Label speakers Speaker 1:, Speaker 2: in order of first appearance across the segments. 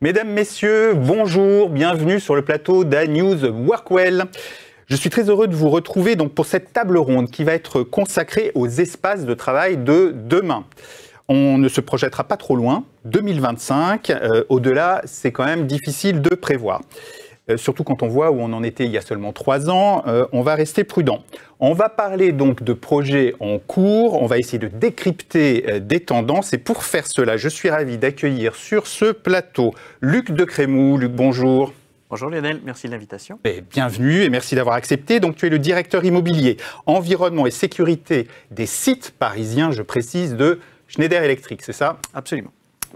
Speaker 1: Mesdames, Messieurs, bonjour, bienvenue sur le plateau d'A-News Workwell. Je suis très heureux de vous retrouver donc, pour cette table ronde qui va être consacrée aux espaces de travail de demain. On ne se projettera pas trop loin, 2025, au-delà, c'est quand même difficile de prévoir. Surtout quand on voit où on en était il y a seulement 3 ans, on va rester prudent. On va parler donc de projets en cours, on va essayer de décrypter des tendances et pour faire cela, je suis ravi d'accueillir sur ce plateau Luc Decrémou. Luc, bonjour.
Speaker 2: Bonjour Lionel, merci de l'invitation.
Speaker 1: Bienvenue et merci d'avoir accepté. Donc tu es le directeur immobilier, environnement et sécurité des sites parisiens, je précise, de Schneider Electric, c'est ça?
Speaker 2: Absolument.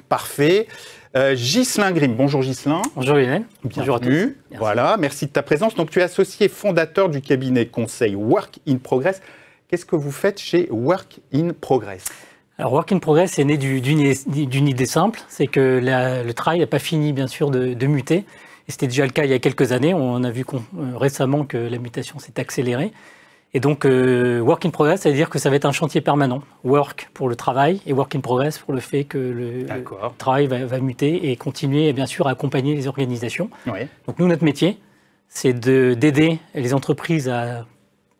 Speaker 1: Parfait. Ghislain Grimm, bonjour Ghislain.
Speaker 3: Bonjour Lionel. Bonjour à tous.
Speaker 1: Merci. Voilà, merci de ta présence. Donc tu es associé fondateur du cabinet conseil Work in Progress. Qu'est-ce que vous faites chez Work in Progress?
Speaker 3: Alors Work in Progress est né d'une idée simple, c'est que le travail n'a pas fini bien sûr de muter. Et c'était déjà le cas il y a quelques années. On a vu récemment que la mutation s'est accélérée. Et donc, Work in Progress, ça veut dire que ça va être un chantier permanent. Work pour le travail et Work in Progress pour le fait que le travail va muter et continuer, bien sûr, à accompagner les organisations. Oui. Donc, nous, notre métier, c'est d'aider les entreprises à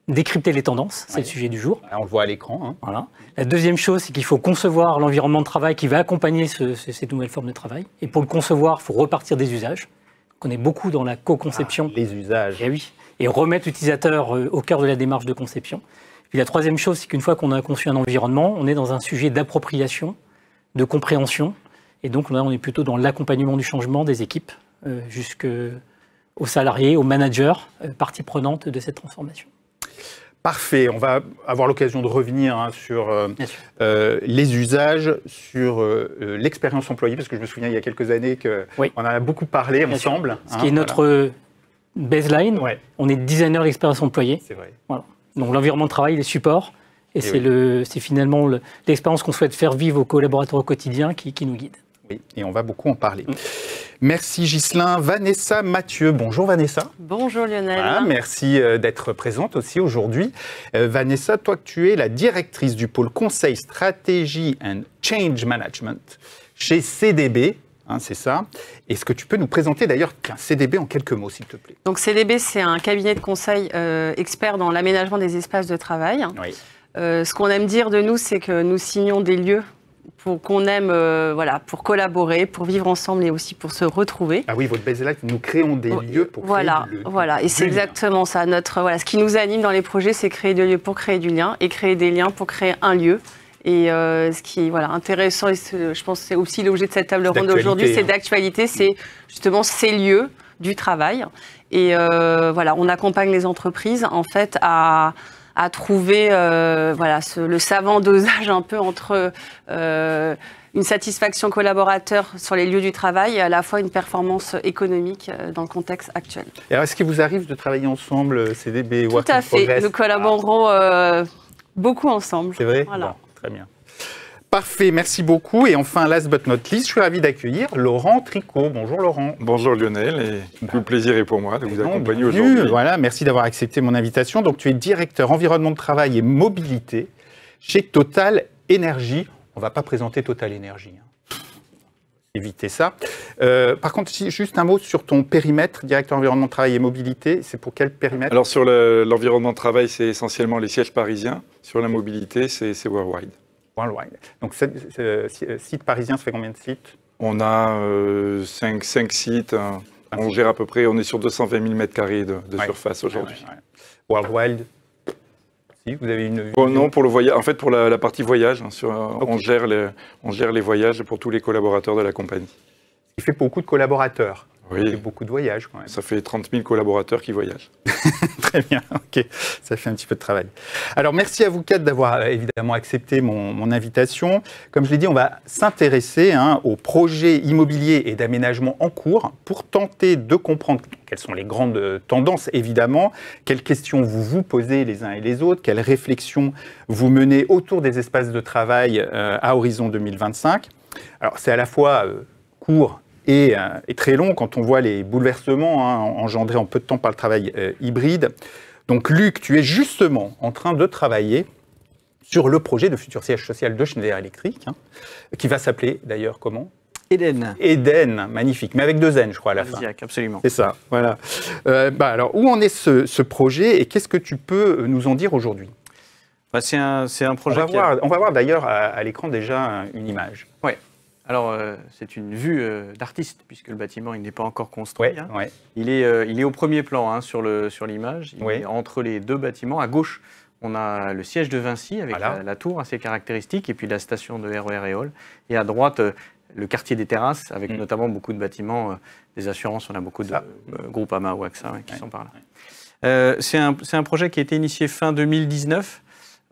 Speaker 3: décrypter les tendances. C'est le sujet du jour.
Speaker 1: On le voit à l'écran. Hein.
Speaker 3: Voilà. La deuxième chose, c'est qu'il faut concevoir l'environnement de travail qui va accompagner ces nouvelles formes de travail. Et pour le concevoir, il faut repartir des usages. On est beaucoup dans la co-conception.
Speaker 1: Les usages.
Speaker 3: Et oui. Et remettre l'utilisateur au cœur de la démarche de conception. Puis la troisième chose, c'est qu'une fois qu'on a conçu un environnement, on est dans un sujet d'appropriation, de compréhension. Et donc là, on est plutôt dans l'accompagnement du changement des équipes, jusqu'aux salariés, aux managers, partie prenante de cette transformation.
Speaker 1: Parfait. On va avoir l'occasion de revenir sur les usages, sur l'expérience employée, parce que je me souviens il y a quelques années qu'on en a beaucoup parlé ensemble.
Speaker 3: Ce qui est notre baseline, on est designer d'expérience employée.
Speaker 1: C'est vrai.
Speaker 3: Voilà. Donc l'environnement de travail, les supports, et c'est finalement l'expérience qu'on souhaite faire vivre aux collaborateurs au quotidien qui nous guide.
Speaker 1: Oui, et on va beaucoup en parler. Merci Ghislain. Vanessa Mathieu. Bonjour Vanessa.
Speaker 4: Bonjour Lionel.
Speaker 1: Voilà, merci d'être présente aussi aujourd'hui. Vanessa, toi tu es la directrice du pôle conseil, stratégie and change management chez CDB. Hein, c'est ça. Est-ce que tu peux nous présenter d'ailleurs CDB en quelques mots, s'il te plaît?
Speaker 4: Donc CDB, c'est un cabinet de conseil expert dans l'aménagement des espaces de travail. Oui. Ce qu'on aime dire de nous, c'est que nous signons des lieux qu'on aime pour collaborer, pour vivre ensemble et aussi pour se retrouver.
Speaker 1: Ah oui, votre baseline, nous créons des lieux pour créer du lien.
Speaker 4: Voilà, et c'est exactement ça. Ce qui nous anime dans les projets, c'est créer des lieux pour créer du lien et créer des liens pour créer un lieu. Et ce qui est intéressant, et je pense que c'est aussi l'objet de cette table ronde d'aujourd'hui, c'est d'actualité, c'est justement ces lieux du travail. Et on accompagne les entreprises en fait à trouver le savant dosage un peu entre une satisfaction collaborateur sur les lieux du travail et à la fois une performance économique dans le contexte actuel.
Speaker 1: Et alors, est-ce qu'il vous arrive de travailler ensemble, CDB, Work in Progress?
Speaker 4: Tout à fait, nous collaborons beaucoup ensemble.
Speaker 1: C'est vrai?
Speaker 4: Voilà.
Speaker 1: Bon, très bien. Parfait, merci beaucoup. Et enfin, last but not least, je suis ravi d'accueillir Laurent Tricot. Bonjour Laurent.
Speaker 5: Bonjour Lionel, et tout le plaisir est pour moi de vous accompagner aujourd'hui.
Speaker 1: Voilà, merci d'avoir accepté mon invitation. Donc, tu es directeur environnement de travail et mobilité chez Total Énergie. On ne va pas présenter Total Énergie. Évitez ça. Par contre, juste un mot sur ton périmètre, directeur environnement de travail et mobilité. C'est pour quel périmètre?
Speaker 5: Alors, sur l'environnement de travail, c'est essentiellement les sièges parisiens. Sur la mobilité, c'est worldwide.
Speaker 1: Worldwide. Donc, site parisien, ça fait combien de sites?
Speaker 5: On a 5 sites. On gère à peu près, on est sur 220 000 m² de surface aujourd'hui.
Speaker 1: Worldwide, si vous avez une...
Speaker 5: Non, pour le voyage. En fait, pour la partie voyage, on gère les voyages pour tous les collaborateurs de la compagnie.
Speaker 1: Il fait beaucoup de collaborateurs.
Speaker 5: Oui.
Speaker 1: Il fait beaucoup de voyages quand même.
Speaker 5: Ça fait 30 000 collaborateurs qui voyagent.
Speaker 1: Très bien, ok. Ça fait un petit peu de travail. Alors, merci à vous quatre d'avoir évidemment accepté mon invitation. Comme je l'ai dit, on va s'intéresser aux projets immobiliers et d'aménagement en cours pour tenter de comprendre quelles sont les grandes tendances, évidemment, quelles questions vous vous posez les uns et les autres, quelles réflexions vous menez autour des espaces de travail à horizon 2025. Alors, c'est à la fois court et très long quand on voit les bouleversements engendrés en peu de temps par le travail hybride. Donc Luc, tu es justement en train de travailler sur le projet de futur siège social de Schneider Electric, qui va s'appeler d'ailleurs comment?
Speaker 2: Eden.
Speaker 1: Eden, magnifique, mais avec 2 N, je crois, à la fin.
Speaker 2: Absolument.
Speaker 1: C'est ça, voilà. Alors, où en est ce projet et qu'est-ce que tu peux nous en dire aujourd'hui?
Speaker 2: C'est un projet
Speaker 1: on va voir d'ailleurs à l'écran déjà une image.
Speaker 2: Oui. Alors, c'est une vue d'artiste, puisque le bâtiment il n'est pas encore construit.
Speaker 1: Ouais, ouais.
Speaker 2: Il est au premier plan sur l'image. Il est entre les 2 bâtiments. À gauche, on a le siège de Vinci, avec la tour assez caractéristique, et puis la station de RER et Hall. Et à droite, le quartier des terrasses, avec notamment beaucoup de bâtiments, des assurances. On a beaucoup de Groupama ou AXA qui sont par là. C'est un projet qui a été initié fin 2019.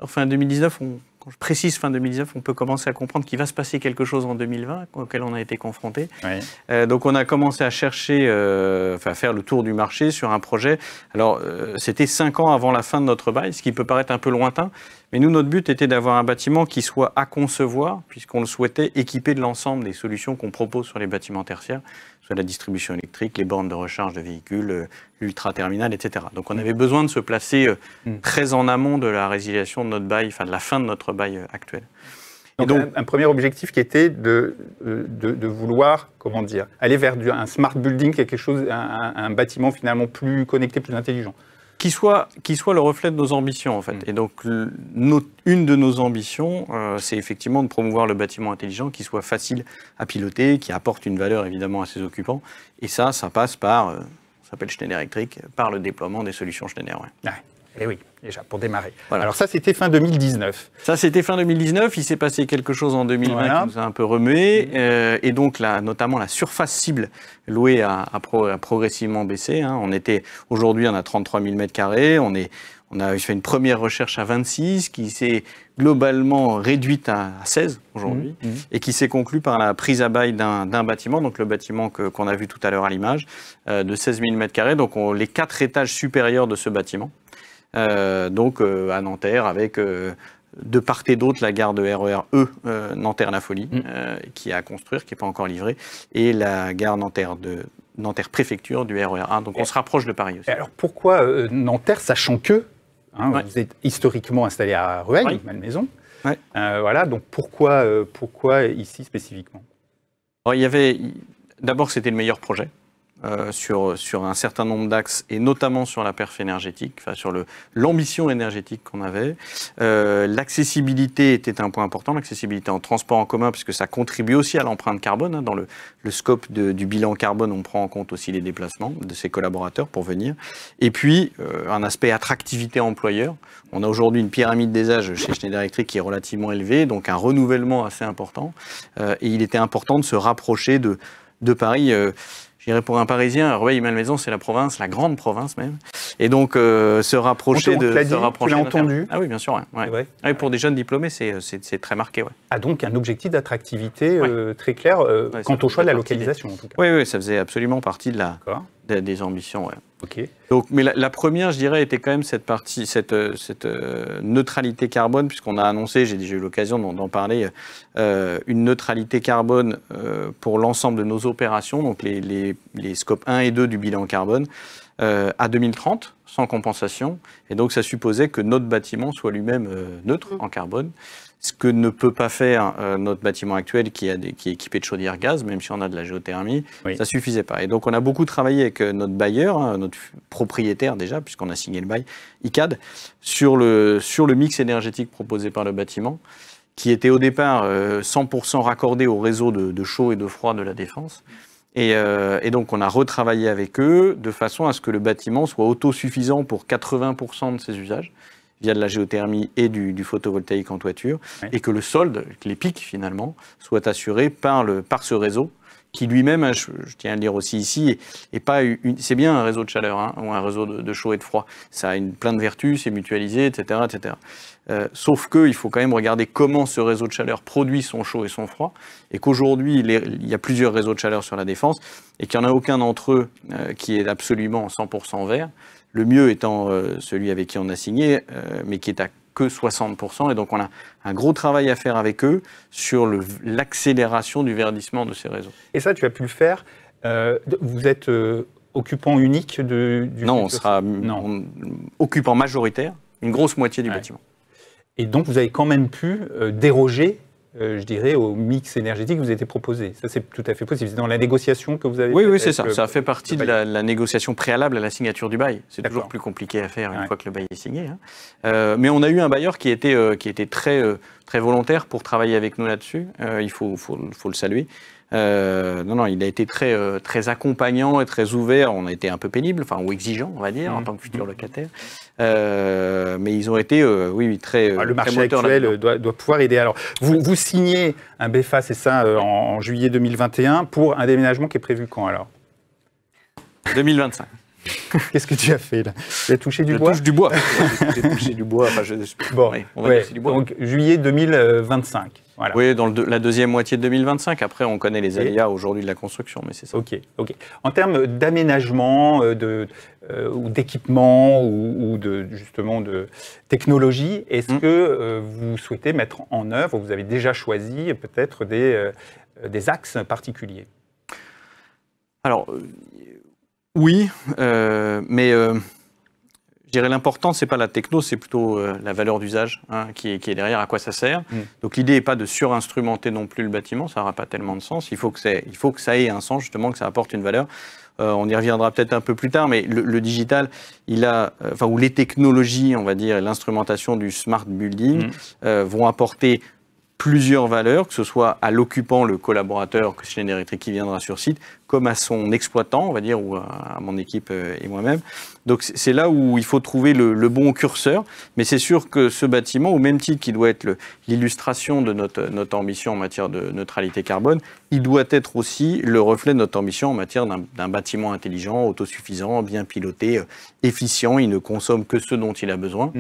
Speaker 2: Fin 2019, quand je précise fin 2019, on peut commencer à comprendre qu'il va se passer quelque chose en 2020, auquel on a été confronté. Oui. Donc on a commencé à chercher, à faire le tour du marché sur un projet. Alors c'était 5 ans avant la fin de notre bail, ce qui peut paraître un peu lointain. Mais nous, notre but était d'avoir un bâtiment qui soit à concevoir, puisqu'on le souhaitait équipé de l'ensemble des solutions qu'on propose sur les bâtiments tertiaires, soit la distribution électrique, les bornes de recharge de véhicules, l'ultra-terminal, etc. Donc on avait besoin de se placer très en amont de la résiliation de notre bail, enfin de la fin de notre bail actuel.
Speaker 1: Donc un premier objectif qui était de vouloir, comment dire, aller vers un smart building, quelque chose, un bâtiment finalement plus connecté, plus intelligent.
Speaker 2: Qui soit le reflet de nos ambitions, en fait. Et donc, une de nos ambitions, c'est effectivement de promouvoir le bâtiment intelligent qui soit facile à piloter, qui apporte une valeur, évidemment, à ses occupants. Et ça passe par, ça s'appelle Schneider Electric, par le déploiement des solutions Schneider. Ouais.
Speaker 1: Et oui, déjà, pour démarrer.
Speaker 2: Voilà.
Speaker 1: Alors ça, c'était fin 2019.
Speaker 2: Ça, c'était fin 2019. Il s'est passé quelque chose en 2020 qui nous a un peu remué. Et donc, notamment, la surface cible louée a progressivement baissé. Aujourd'hui, on a 33 000 m². On a fait une première recherche à 26, qui s'est globalement réduite à 16 aujourd'hui, et qui s'est conclue par la prise à bail d'un bâtiment, donc le bâtiment qu'on a vu tout à l'heure à l'image, de 16 000 m². Donc, les 4 étages supérieurs de ce bâtiment. À Nanterre, avec de part et d'autre la gare de RER E Nanterre-La Folie, qui est à construire, qui n'est pas encore livrée, et la gare Nanterre-Préfecture du RER 1. Donc on se rapproche de Paris aussi.
Speaker 1: Alors pourquoi Nanterre, sachant que vous êtes historiquement installé à Rueil, Malmaison. Voilà, donc pourquoi ici spécifiquement?
Speaker 2: Alors, d'abord, c'était le meilleur projet. Sur un certain nombre d'axes, et notamment sur la perf énergétique, sur l'ambition énergétique qu'on avait. L'accessibilité était un point important, l'accessibilité en transport en commun, puisque ça contribue aussi à l'empreinte carbone. Dans le scope du bilan carbone, on prend en compte aussi les déplacements de ses collaborateurs pour venir. Et puis, un aspect attractivité employeur. On a aujourd'hui une pyramide des âges chez Schneider Electric qui est relativement élevée, donc un renouvellement assez important. Et il était important de se rapprocher de Paris. Je dirais pour un Parisien, Rueil-Malmaison, c'est la province, la grande province même. Et donc, se rapprocher de...
Speaker 1: Tu l'as entendu?
Speaker 2: Ah oui, bien sûr. Ouais. Ah, pour des jeunes diplômés, c'est très marqué. Ouais.
Speaker 1: Ah, donc un objectif d'attractivité très clair quant au choix de la localisation, en tout cas.
Speaker 2: Oui, ça faisait absolument partie des ambitions. Ouais.
Speaker 1: Ok.
Speaker 2: Donc, mais la première, je dirais, était quand même cette neutralité carbone, puisqu'on a annoncé, j'ai déjà eu l'occasion d'en parler, une neutralité carbone pour l'ensemble de nos opérations, donc les scopes 1 et 2 du bilan carbone, à 2030, sans compensation. Et donc, ça supposait que notre bâtiment soit lui-même neutre en carbone. Ce que ne peut pas faire notre bâtiment actuel qui est équipé de chaudière gaz, même si on a de la géothermie, ça ne suffisait pas. Et donc on a beaucoup travaillé avec notre bailleur, notre propriétaire déjà, puisqu'on a signé le bail, ICAD, sur le mix énergétique proposé par le bâtiment, qui était au départ 100% raccordé au réseau de chaud et de froid de la Défense. Et donc on a retravaillé avec eux de façon à ce que le bâtiment soit autosuffisant pour 80% de ses usages, via de la géothermie et du photovoltaïque en toiture, et que le solde, les pics finalement, soient assurés par ce réseau, qui lui-même, je tiens à le dire aussi ici, c'est bien un réseau de chaleur, ou un réseau de chaud et de froid. Ça a plein de vertus, c'est mutualisé, etc. etc. Sauf qu'il faut quand même regarder comment ce réseau de chaleur produit son chaud et son froid, et qu'aujourd'hui, il y a plusieurs réseaux de chaleur sur la Défense, et qu'il n'y en a aucun d'entre eux qui est absolument 100% vert. Le mieux étant celui avec qui on a signé, mais qui est à que 60%. Et donc, on a un gros travail à faire avec eux sur l'accélération du verdissement de ces réseaux.
Speaker 1: Et ça, tu as pu le faire. Vous êtes occupant unique du...
Speaker 2: Non, on sera occupant majoritaire, une grosse moitié du bâtiment.
Speaker 1: Et donc, vous avez quand même pu déroger je dirais, au mix énergétique que vous avez proposé. Ça, c'est tout à fait possible. C'est dans la négociation que vous avez
Speaker 2: Oui, c'est ça. Ça fait partie de la négociation préalable à la signature du bail. C'est toujours plus compliqué à faire une fois que le bail est signé. Mais on a eu un bailleur qui était très volontaire pour travailler avec nous là-dessus. Il faut le saluer. Non, il a été très accompagnant et très ouvert. On a été un peu pénible, ou exigeant, on va dire, en tant que futur locataire. Mais ils ont été, très.
Speaker 1: Le marché actuel doit pouvoir aider. Alors, vous signez un BFA, c'est ça, en juillet 2021, pour un déménagement qui est prévu quand alors?
Speaker 2: 2025.
Speaker 1: Qu'est-ce que tu as fait là? Tu as touché du bois?
Speaker 2: Je touche du bois. J'ai touché du bois.
Speaker 1: Donc juillet 2025. Voilà.
Speaker 2: Oui, dans la deuxième moitié de 2025. Après, on connaît les aléas aujourd'hui de la construction, mais c'est ça.
Speaker 1: Ok. En termes d'aménagement, ou d'équipement, ou justement de technologie, est-ce que vous souhaitez mettre en œuvre, vous avez déjà choisi peut-être des axes particuliers?
Speaker 2: Alors, oui, mais je dirais l'important, c'est pas la techno, c'est plutôt la valeur d'usage qui est derrière, à quoi ça sert. Donc l'idée n'est pas de surinstrumenter non plus le bâtiment, ça n'aura pas tellement de sens. Il faut que ça ait un sens, justement, que ça apporte une valeur. On y reviendra peut-être un peu plus tard, mais le digital, ou les technologies, on va dire, et l'instrumentation du smart building vont apporter plusieurs valeurs, que ce soit à l'occupant, le collaborateur Schneider Electric qui viendra sur site, comme à son exploitant, on va dire, ou à mon équipe et moi-même. Donc c'est là où il faut trouver le bon curseur, mais c'est sûr que ce bâtiment, au même titre qu'il doit être l'illustration de notre ambition en matière de neutralité carbone, il doit être aussi le reflet de notre ambition en matière d'un bâtiment intelligent, autosuffisant, bien piloté, efficient, il ne consomme que ce dont il a besoin.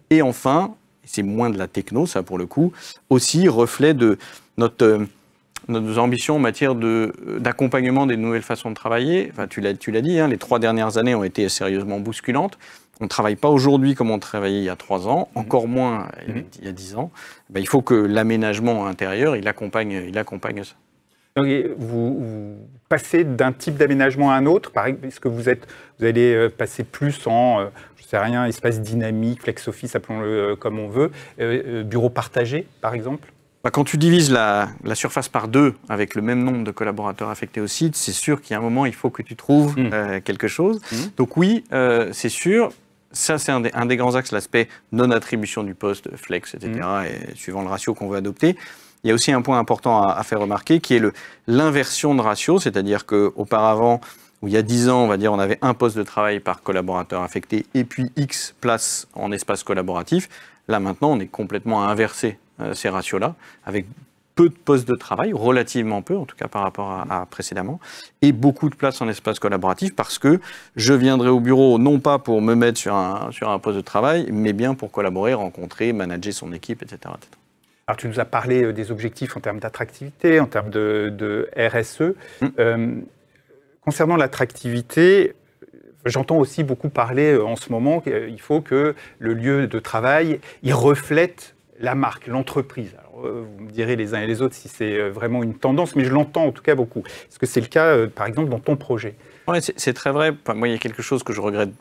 Speaker 2: Et enfin, c'est moins de la techno, ça pour le coup, aussi reflet de nos ambitions en matière d'accompagnement des nouvelles façons de travailler. Tu l'as dit, les 3 dernières années ont été sérieusement bousculantes. On ne travaille pas aujourd'hui comme on travaillait il y a 3 ans, encore moins il y a 10 ans. Il faut que l'aménagement intérieur, il accompagne ça.
Speaker 1: Donc, vous passez d'un type d'aménagement à un autre, est-ce que vous allez passer plus en, je sais rien, espace dynamique, flex office, appelons-le comme on veut, bureau partagé, par exemple?
Speaker 2: Quand tu divises la surface par 2 avec le même nombre de collaborateurs affectés au site, c'est sûr qu'il y a un moment, il faut que tu trouves quelque chose. Donc oui, c'est sûr. Ça, c'est un des grands axes, l'aspect non-attribution du poste, flex, etc., et suivant le ratio qu'on veut adopter. Il y a aussi un point important à faire remarquer qui est l'inversion de ratio, c'est-à-dire qu'auparavant, où il y a 10 ans, on va dire, on avait un poste de travail par collaborateur affecté et puis X places en espace collaboratif. Là, maintenant, on est complètement à inverser ces ratios-là, avec peu de postes de travail, relativement peu, en tout cas par rapport à précédemment, et beaucoup de places en espace collaboratif parce que je viendrai au bureau non pas pour me mettre sur un poste de travail, mais bien pour collaborer, rencontrer, manager son équipe, etc.
Speaker 1: Alors, tu nous as parlé des objectifs en termes d'attractivité, en termes de RSE. Concernant l'attractivité, j'entends aussi beaucoup parler en ce moment qu'il faut que le lieu de travail, il reflète la marque, l'entreprise. Alors, vous me direz les uns et les autres si c'est vraiment une tendance, mais je l'entends en tout cas beaucoup. Est-ce que c'est le cas, par exemple, dans ton projet?
Speaker 2: Oui, c'est très vrai. Moi, il y a quelque chose que je regrette.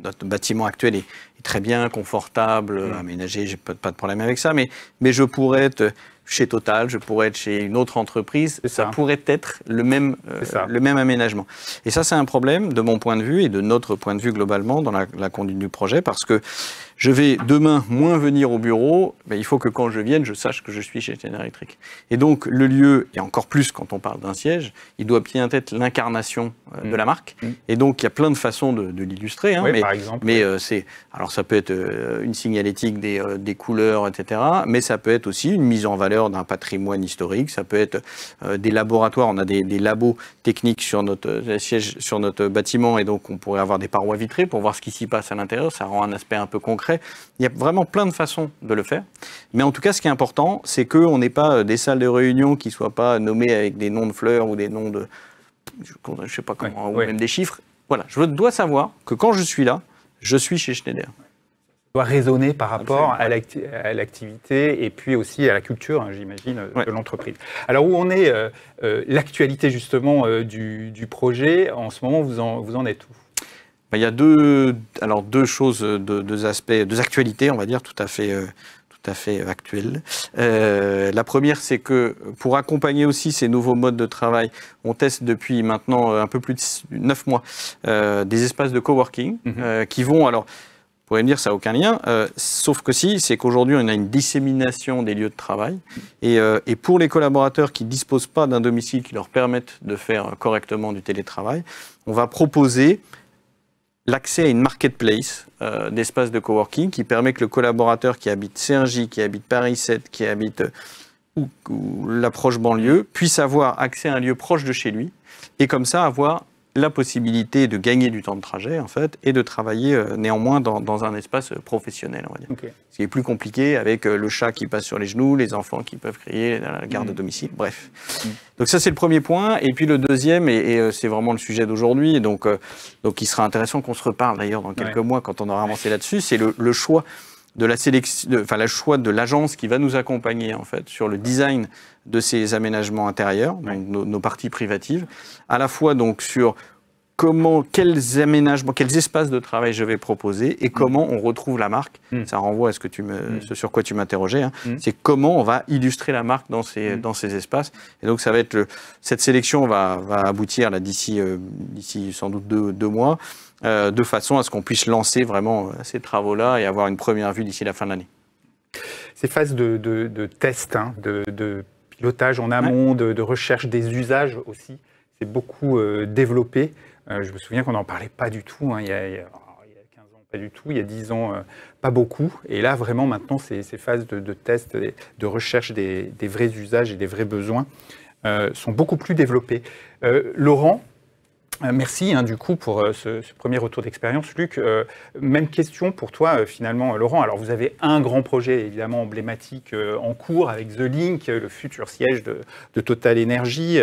Speaker 2: Notre bâtiment actuel est très bien, confortable, aménagé, j'ai pas de problème avec ça, mais je pourrais être chez Total, je pourrais être chez une autre entreprise, ça pourrait être le même aménagement. Et ça, c'est un problème de mon point de vue et de notre point de vue globalement dans la conduite du projet, parce que je vais demain moins venir au bureau, il faut que quand je vienne, je sache que je suis chez Schneider Electric. Et donc, le lieu, et encore plus quand on parle d'un siège, il doit bien être l'incarnation de la marque. Et donc, il y a plein de façons de l'illustrer.
Speaker 1: Par exemple.
Speaker 2: Mais alors, ça peut être une signalétique des couleurs, etc. Mais ça peut être aussi une mise en valeur d'un patrimoine historique. Ça peut être des laboratoires. On a des labos techniques sur notre siège, sur notre bâtiment. Et donc, on pourrait avoir des parois vitrées pour voir ce qui s'y passe à l'intérieur. Ça rend un aspect un peu concret. Il y a vraiment plein de façons de le faire. Mais en tout cas, ce qui est important, c'est qu'on n'ait pas des salles de réunion qui ne soient pas nommées avec des noms de fleurs ou des noms de... je ne sais pas comment, ou même des chiffres. Voilà, je dois savoir que quand je suis là, je suis chez Schneider.
Speaker 1: Doit raisonner par rapport à l'activité et puis aussi à la culture, j'imagine, de l'entreprise. Alors, où en est l'actualité justement du projet? En ce moment, vous en êtes où? Il
Speaker 2: y a deux choses, deux aspects, deux actualités, on va dire, tout à à fait actuelles. La première, c'est que pour accompagner aussi ces nouveaux modes de travail, on teste depuis maintenant un peu plus de 9 mois des espaces de coworking qui vont, alors, vous pourriez me dire ça n'a aucun lien, sauf que si, c'est qu'aujourd'hui on a une dissémination des lieux de travail et pour les collaborateurs qui ne disposent pas d'un domicile qui leur permette de faire correctement du télétravail, on va proposer l'accès à une marketplace d'espaces de coworking qui permet que le collaborateur qui habite Cergy, qui habite Paris 7, qui habite ou l'approche banlieue, puisse avoir accès à un lieu proche de chez lui et comme ça avoir la possibilité de gagner du temps de trajet en fait et de travailler néanmoins dans un espace professionnel, on va dire. Okay. Ce qui est plus compliqué avec le chat qui passe sur les genoux, les enfants qui peuvent crier, la garde à domicile, bref. Donc ça c'est le premier point. Et puis le deuxième, et c'est vraiment le sujet d'aujourd'hui, donc il sera intéressant qu'on se reparle d'ailleurs dans quelques mois quand on aura avancé là-dessus, c'est le choix de la sélection, le choix de l'agence qui va nous accompagner en fait sur le design de ces aménagements intérieurs, donc nos parties privatives, à la fois donc sur quels aménagements, quels espaces de travail je vais proposer et comment on retrouve la marque. Ça renvoie à ce sur quoi tu m'interrogeais. Hein. C'est comment on va illustrer la marque dans ces espaces. Et donc ça va être cette sélection va aboutir là d'ici sans doute deux mois. De façon à ce qu'on puisse lancer vraiment ces travaux-là et avoir une première vue d'ici la fin de l'année.
Speaker 1: Ces phases de test, hein, de pilotage en amont, de recherche des usages aussi, c'est beaucoup développé. Je me souviens qu'on n'en parlait pas du tout, hein, il y a 15 ans, pas du tout, il y a 10 ans, pas beaucoup. Et là, vraiment, maintenant, ces phases de test, de recherche des vrais usages et des vrais besoins sont beaucoup plus développées. Laurent, merci du coup pour ce premier retour d'expérience. Luc, même question pour toi finalement, Laurent. Alors vous avez un grand projet évidemment emblématique en cours avec The Link, le futur siège de Total Energy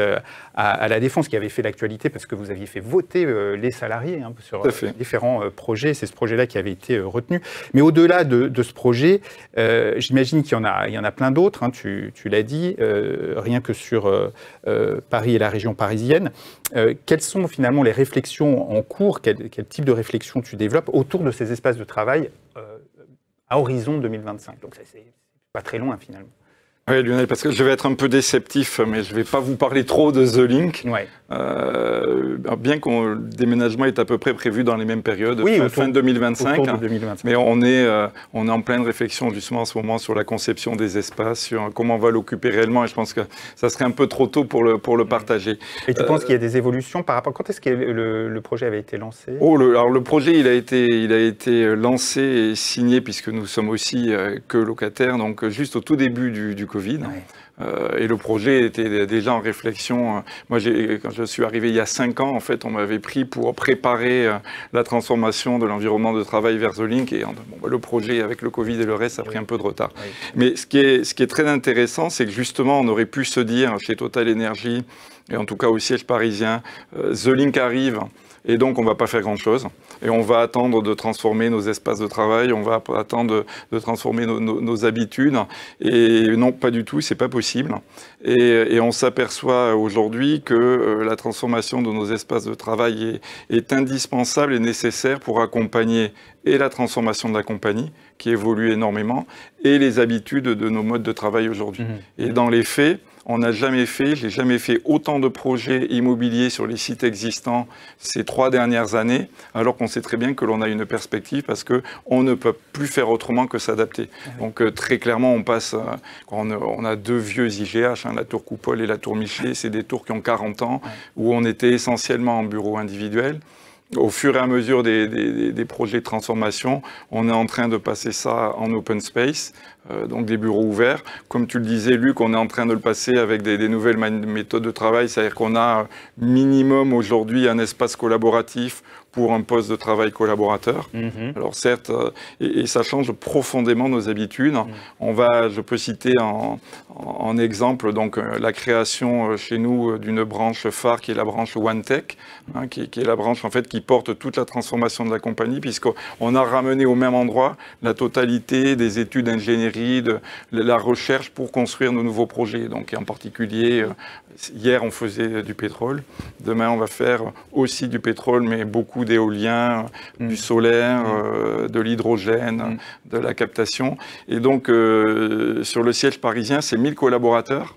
Speaker 1: à la Défense qui avait fait l'actualité parce que vous aviez fait voter les salariés sur différents projets. C'est ce projet-là qui avait été retenu. Mais au-delà de ce projet, j'imagine qu'il y en a plein d'autres. Hein, tu l'as dit, rien que sur Paris et la région parisienne. Quelles sont finalement les réflexions en cours, quel type de réflexion tu développes autour de ces espaces de travail à horizon 2025? Donc c'est pas très loin finalement.
Speaker 5: Oui, Lionel, parce que je vais être un peu déceptif, mais je ne vais pas vous parler trop de The Link. Ouais. Bien que le déménagement est à peu près prévu dans les mêmes périodes, fin 2025.
Speaker 1: Autour de 2025.
Speaker 5: Mais on est en pleine réflexion justement en ce moment sur la conception des espaces, sur comment on va l'occuper réellement. Et je pense que ça serait un peu trop tôt pour le partager.
Speaker 1: Et tu penses qu'il y a des évolutions par rapport... Quand est-ce que le projet avait été lancé?
Speaker 5: Alors le projet, il a été lancé et signé, puisque nous sommes aussi que locataires, donc juste au tout début du Covid. Ouais. Et le projet était déjà en réflexion. Moi, quand je suis arrivé il y a 5 ans, en fait, on m'avait pris pour préparer la transformation de l'environnement de travail vers The Link. Et le projet, avec le Covid et le reste, a pris un peu de retard. Oui. Mais ce qui est très intéressant, c'est que justement, on aurait pu se dire chez Total Energy, et en tout cas au siège parisien, The Link arrive. Et donc, on ne va pas faire grand-chose. Et on va attendre de transformer nos espaces de travail, on va attendre de transformer nos habitudes. Et non, pas du tout, c'est pas possible. Et on s'aperçoit aujourd'hui que la transformation de nos espaces de travail est indispensable et nécessaire pour accompagner et la transformation de la compagnie, qui évolue énormément, et les habitudes de nos modes de travail aujourd'hui. Et dans les faits, j'ai jamais fait autant de projets immobiliers sur les sites existants ces 3 dernières années, alors qu'on sait très bien que l'on a une perspective parce qu'on ne peut plus faire autrement que s'adapter. Donc très clairement, on a 2 vieux IGH, la tour Coupole et la tour Michelet, c'est des tours qui ont 40 ans, où on était essentiellement en bureau individuel. Au fur et à mesure des projets de transformation, on est en train de passer ça en open space, donc des bureaux ouverts. Comme tu le disais, Luc, on est en train de le passer avec des nouvelles méthodes de travail, c'est-à-dire qu'on a minimum aujourd'hui un espace collaboratif pour un poste de travail collaborateur. Alors certes, et ça change profondément nos habitudes. Je peux citer en exemple donc la création chez nous d'une branche phare qui est la branche OneTech, qui est la branche en fait qui porte toute la transformation de la compagnie, puisqu'on a ramené au même endroit la totalité des études d'ingénierie, de la recherche pour construire nos nouveaux projets. Donc en particulier, hier on faisait du pétrole, demain on va faire aussi du pétrole, mais beaucoup beaucoup d'éolien, du solaire, de l'hydrogène, de la captation. Et donc, sur le siège parisien, c'est 1000 collaborateurs.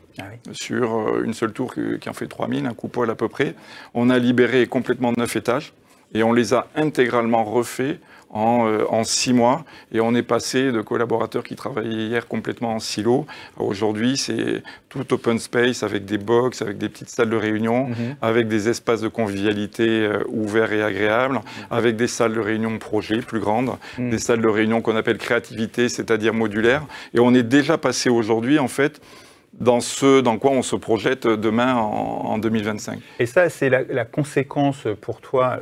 Speaker 5: Sur une seule tour qui en fait 3000, un coupole à peu près. On a libéré complètement 9 étages et on les a intégralement refaits en 6 mois. Et on est passé de collaborateurs qui travaillaient hier complètement en silo. Aujourd'hui, c'est tout open space avec des box, avec des petites salles de réunion, avec des espaces de convivialité ouverts et agréables, avec des salles de réunion projet plus grandes, des salles de réunion qu'on appelle créativité, c'est-à-dire modulaires. Et on est déjà passé aujourd'hui, en fait, dans ce dans quoi on se projette demain en 2025.
Speaker 1: Et ça, c'est la conséquence pour toi,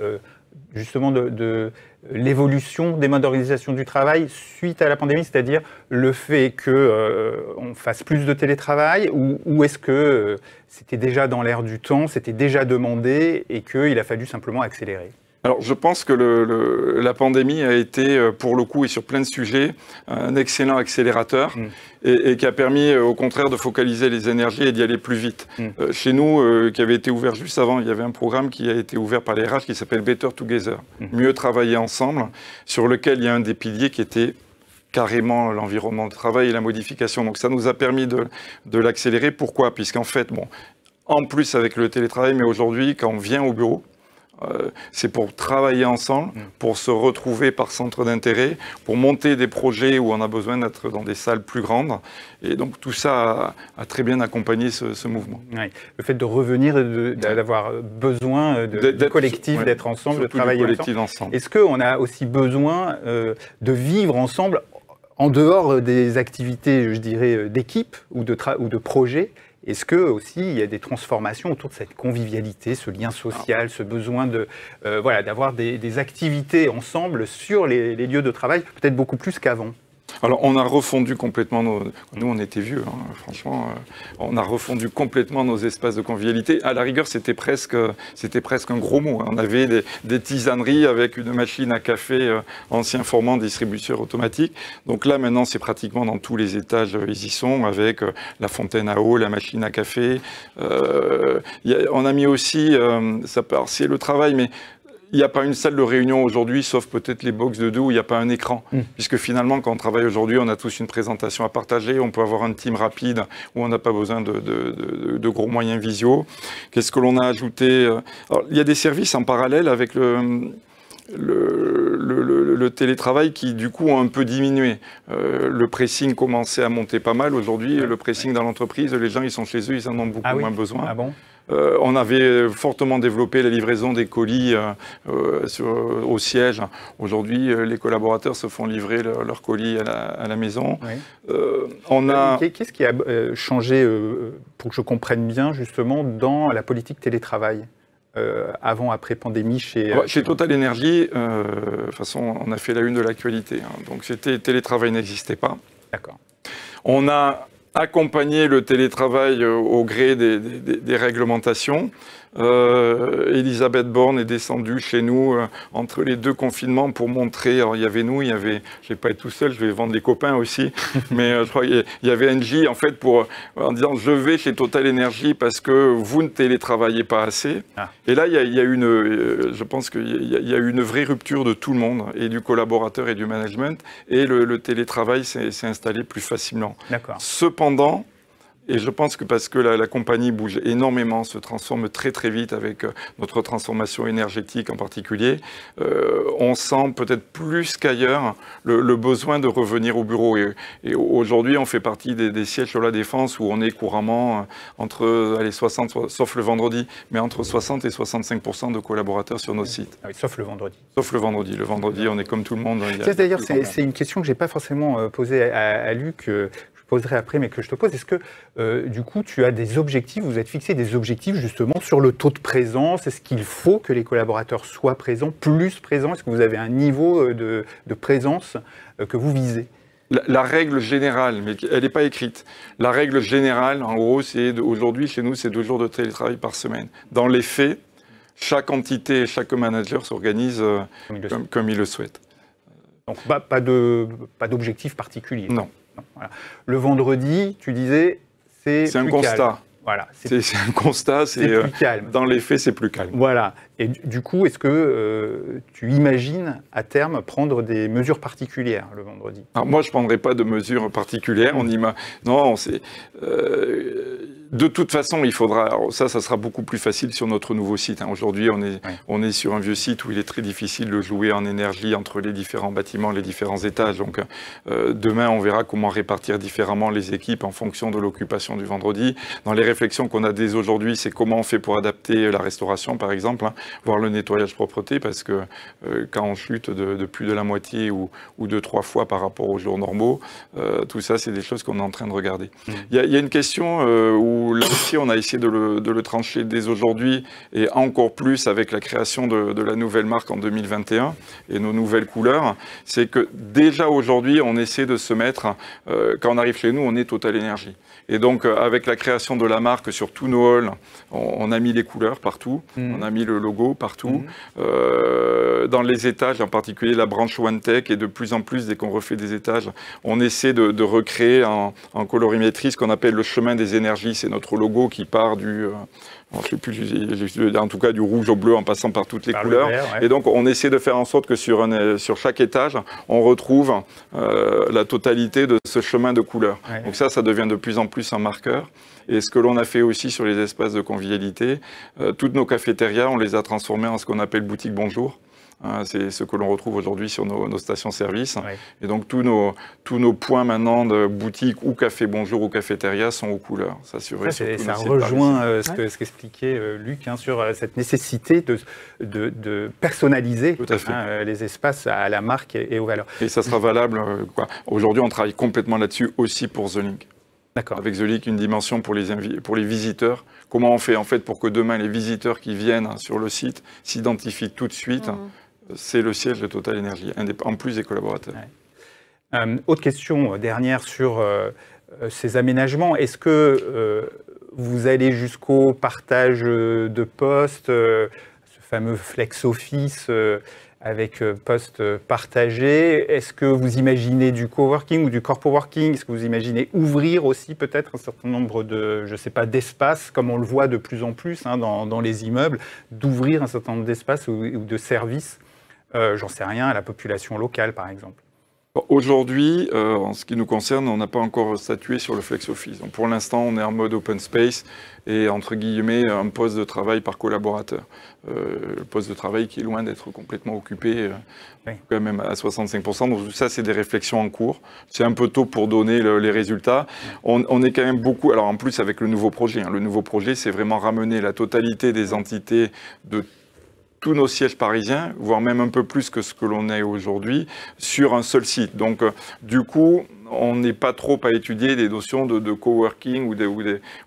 Speaker 1: justement, de l'évolution des modes d'organisation du travail suite à la pandémie, c'est-à-dire le fait qu'on fasse plus de télétravail, ou est-ce que c'était déjà dans l'air du temps, c'était déjà demandé et qu'il a fallu simplement accélérer ?
Speaker 5: Alors, je pense que la pandémie a été, pour le coup, et sur plein de sujets, un excellent accélérateur et qui a permis, au contraire, de focaliser les énergies et d'y aller plus vite. Chez nous, qui avait été ouvert juste avant, il y avait un programme qui a été ouvert par les RH qui s'appelle Better Together, mieux travailler ensemble, sur lequel il y a un des piliers qui était carrément l'environnement de travail et la modification. Donc, ça nous a permis de l'accélérer. Pourquoi ? Puisqu'en fait, bon, en plus avec le télétravail, mais aujourd'hui, quand on vient au bureau, c'est pour travailler ensemble, pour se retrouver par centre d'intérêt, pour monter des projets où on a besoin d'être dans des salles plus grandes. Et donc tout ça a très bien accompagné ce mouvement.
Speaker 1: Oui. Le fait de revenir, d'avoir besoin de collectif, d'être ensemble, de travailler ensemble. Est-ce qu'on a aussi besoin de vivre ensemble en dehors des activités, je dirais, d'équipe ou de projet ? Est-ce que aussi il y a des transformations autour de cette convivialité, ce lien social, ce besoin d'avoir des activités ensemble sur les lieux de travail, peut-être beaucoup plus qu'avant?
Speaker 5: Alors, on a refondu complètement nous, on était vieux, hein, franchement, on a refondu complètement nos espaces de convivialité. À la rigueur, c'était presque un gros mot. Hein. On avait des tisaneries avec une machine à café, ancien formant distributeur automatique. Donc là, maintenant, c'est pratiquement dans tous les étages, ils y sont, avec la fontaine à eau, la machine à café. On a mis aussi, c'est le travail, mais il n'y a pas une salle de réunion aujourd'hui, sauf peut-être les box de deux où il n'y a pas un écran. Puisque finalement, quand on travaille aujourd'hui, on a tous une présentation à partager, on peut avoir un team rapide où on n'a pas besoin de gros moyens visio. Qu'est-ce que l'on a ajouté? Alors, il y a des services en parallèle avec le télétravail qui, du coup, ont un peu diminué. Le pressing commençait à monter pas mal. Aujourd'hui, le pressing dans l'entreprise, les gens, ils sont chez eux, ils en ont beaucoup moins besoin.
Speaker 1: Ah bon?
Speaker 5: On avait fortement développé la livraison des colis au siège. Aujourd'hui, les collaborateurs se font livrer leurs colis à la maison.
Speaker 1: Oui. Qu'est-ce qui a changé, pour que je comprenne bien, justement, dans la politique télétravail avant, après pandémie
Speaker 5: chez Total Energy, de toute façon, on a fait la une de l'actualité. Hein. Donc, télétravail n'existait pas.
Speaker 1: D'accord.
Speaker 5: On a accompagner le télétravail au gré des réglementations. Elisabeth Borne est descendue chez nous entre les deux confinements pour montrer, alors il y avait nous, je ne vais pas être tout seul, je vais vendre des copains aussi, mais je crois qu'il y avait Engie en fait en disant je vais chez Total Energy parce que vous ne télétravaillez pas assez. Et là il y a je pense qu'il y a eu une vraie rupture de tout le monde, et du collaborateur et du management, et le télétravail s'est installé plus facilement. Cependant, et je pense que parce que la compagnie bouge énormément, se transforme très très vite avec notre transformation énergétique en particulier, on sent peut-être plus qu'ailleurs le besoin de revenir au bureau. Et aujourd'hui, on fait partie des sièges sur la Défense où on est couramment entre 60, sauf le vendredi, mais entre 60 et 65% de collaborateurs sur nos sites.
Speaker 1: Ah oui, sauf le vendredi.
Speaker 5: Sauf le vendredi. Le vendredi, on est comme tout le monde.
Speaker 1: D'ailleurs, c'est une question que je n'ai pas forcément posée à Luc. Poserai après, mais que je te pose, est-ce que du coup tu as des objectifs, vous êtes fixé des objectifs justement sur le taux de présence? Est-ce qu'il faut que les collaborateurs soient présents, plus présents? Est-ce que vous avez un niveau de présence que vous visez?
Speaker 5: La règle générale, mais elle n'est pas écrite, la règle générale, en gros, c'est aujourd'hui chez nous, c'est 2 jours de télétravail par semaine. Dans les faits, chaque entité et chaque manager s'organise comme il le souhaite.
Speaker 1: Donc pas d'objectif particulier?
Speaker 5: Non.
Speaker 1: Voilà. Le vendredi, tu disais, c'est
Speaker 5: un constat.
Speaker 1: Voilà.
Speaker 5: C'est un constat,
Speaker 1: c'est plus calme.
Speaker 5: Dans les faits, c'est plus calme.
Speaker 1: Voilà. Et du coup, est-ce que tu imagines à terme prendre des mesures particulières le vendredi?
Speaker 5: Alors moi, je ne prendrai pas de mesures particulières. Non, c'est... de toute façon, il faudra... Alors ça sera beaucoup plus facile sur notre nouveau site. Aujourd'hui, on est sur un vieux site où il est très difficile de jouer en énergie entre les différents bâtiments, les différents étages. Donc demain, on verra comment répartir différemment les équipes en fonction de l'occupation du vendredi. Dans les réflexions qu'on a dès aujourd'hui, c'est comment on fait pour adapter la restauration, par exemple, voire le nettoyage propreté, parce que quand on chute de plus de la moitié ou de 3 fois par rapport aux jours normaux, tout ça, c'est des choses qu'on est en train de regarder. Il y a une question où là aussi, on a essayé de le trancher dès aujourd'hui, et encore plus avec la création de la nouvelle marque en 2021 et nos nouvelles couleurs, c'est que déjà aujourd'hui, on essaie de se mettre, quand on arrive chez nous, on est Total Energy. Et donc, avec la création de la marque sur tous nos halls, on a mis les couleurs partout, on a mis le logo partout. Dans les étages, en particulier la branche OneTech, et de plus en plus, dès qu'on refait des étages, on essaie de recréer en colorimétrie ce qu'on appelle le chemin des énergies. C'est notre logo qui part du... je sais plus, en tout cas du rouge au bleu en passant par toutes les couleurs. Vert, ouais. Et donc on essaie de faire en sorte que sur chaque étage, on retrouve la totalité de ce chemin de couleurs. Ouais. Donc ça devient de plus en plus un marqueur. Et ce que l'on a fait aussi sur les espaces de convivialité, toutes nos cafétérias, on les a transformées en ce qu'on appelle boutique bonjour. C'est ce que l'on retrouve aujourd'hui sur nos stations-service. Ouais. Et donc, tous nos points maintenant de boutique ou café bonjour ou cafétéria sont aux couleurs. Ça
Speaker 1: rejoint ce qu'expliquait Luc sur cette nécessité de personnaliser les espaces à la marque et aux valeurs.
Speaker 5: Et ça sera valable. Aujourd'hui, on travaille complètement là-dessus aussi pour The Link. Avec The Link, une dimension pour les visiteurs. Comment on fait en fait pour que demain, les visiteurs qui viennent sur le site s'identifient tout de suite. C'est le siège de Total Energy, en plus des collaborateurs.
Speaker 1: Ouais. Autre question dernière sur ces aménagements. Est-ce que vous allez jusqu'au partage de postes, ce fameux flex office avec postes partagés? Est-ce que vous imaginez du coworking ou du corpo-working? Est-ce que vous imaginez ouvrir aussi peut-être un certain nombre de, je sais pas, d'espaces, comme on le voit de plus en plus dans les immeubles, d'ouvrir un certain nombre d'espaces ou de services, j'en sais rien, à la population locale par exemple?
Speaker 5: Aujourd'hui, en ce qui nous concerne, on n'a pas encore statué sur le flex office. Donc pour l'instant, on est en mode open space et entre guillemets un poste de travail par collaborateur. Le poste de travail qui est loin d'être complètement occupé, quand même à 65%. Donc tout ça, c'est des réflexions en cours. C'est un peu tôt pour donner les résultats. On est quand même beaucoup. Alors en plus avec le nouveau projet. Le nouveau projet, c'est vraiment ramener la totalité des entités de tous nos sièges parisiens, voire même un peu plus que ce que l'on est aujourd'hui, sur un seul site. Donc, du coup, on n'est pas trop à étudier des notions de coworking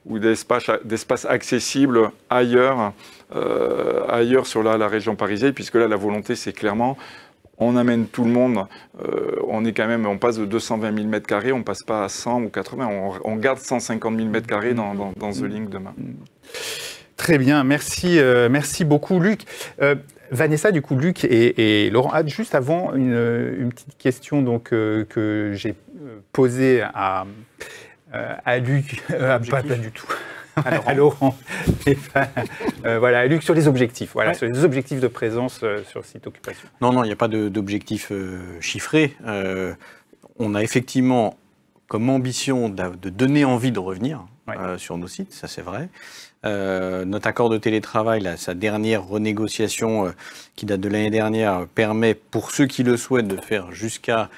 Speaker 5: ou d'espaces accessibles ailleurs sur la région parisienne, puisque là, la volonté, c'est clairement... On amène tout le monde, on passe de 220 000 m², on ne passe pas à 100 ou 80, on garde 150 000 m² dans The Link demain.
Speaker 1: Très bien, merci beaucoup Luc. Vanessa, du coup, Luc et Laurent, juste avant, une petite question donc, que j'ai posée à Luc, pas du tout. À Laurent. Voilà, Luc, sur les objectifs. Voilà, sur les objectifs de présence sur le site Occupation.
Speaker 2: Non, il n'y a pas d'objectif chiffré. On a effectivement comme ambition de donner envie de revenir sur nos sites, ça c'est vrai. Notre accord de télétravail, sa dernière renégociation qui date de l'année dernière, permet pour ceux qui le souhaitent de faire jusqu'à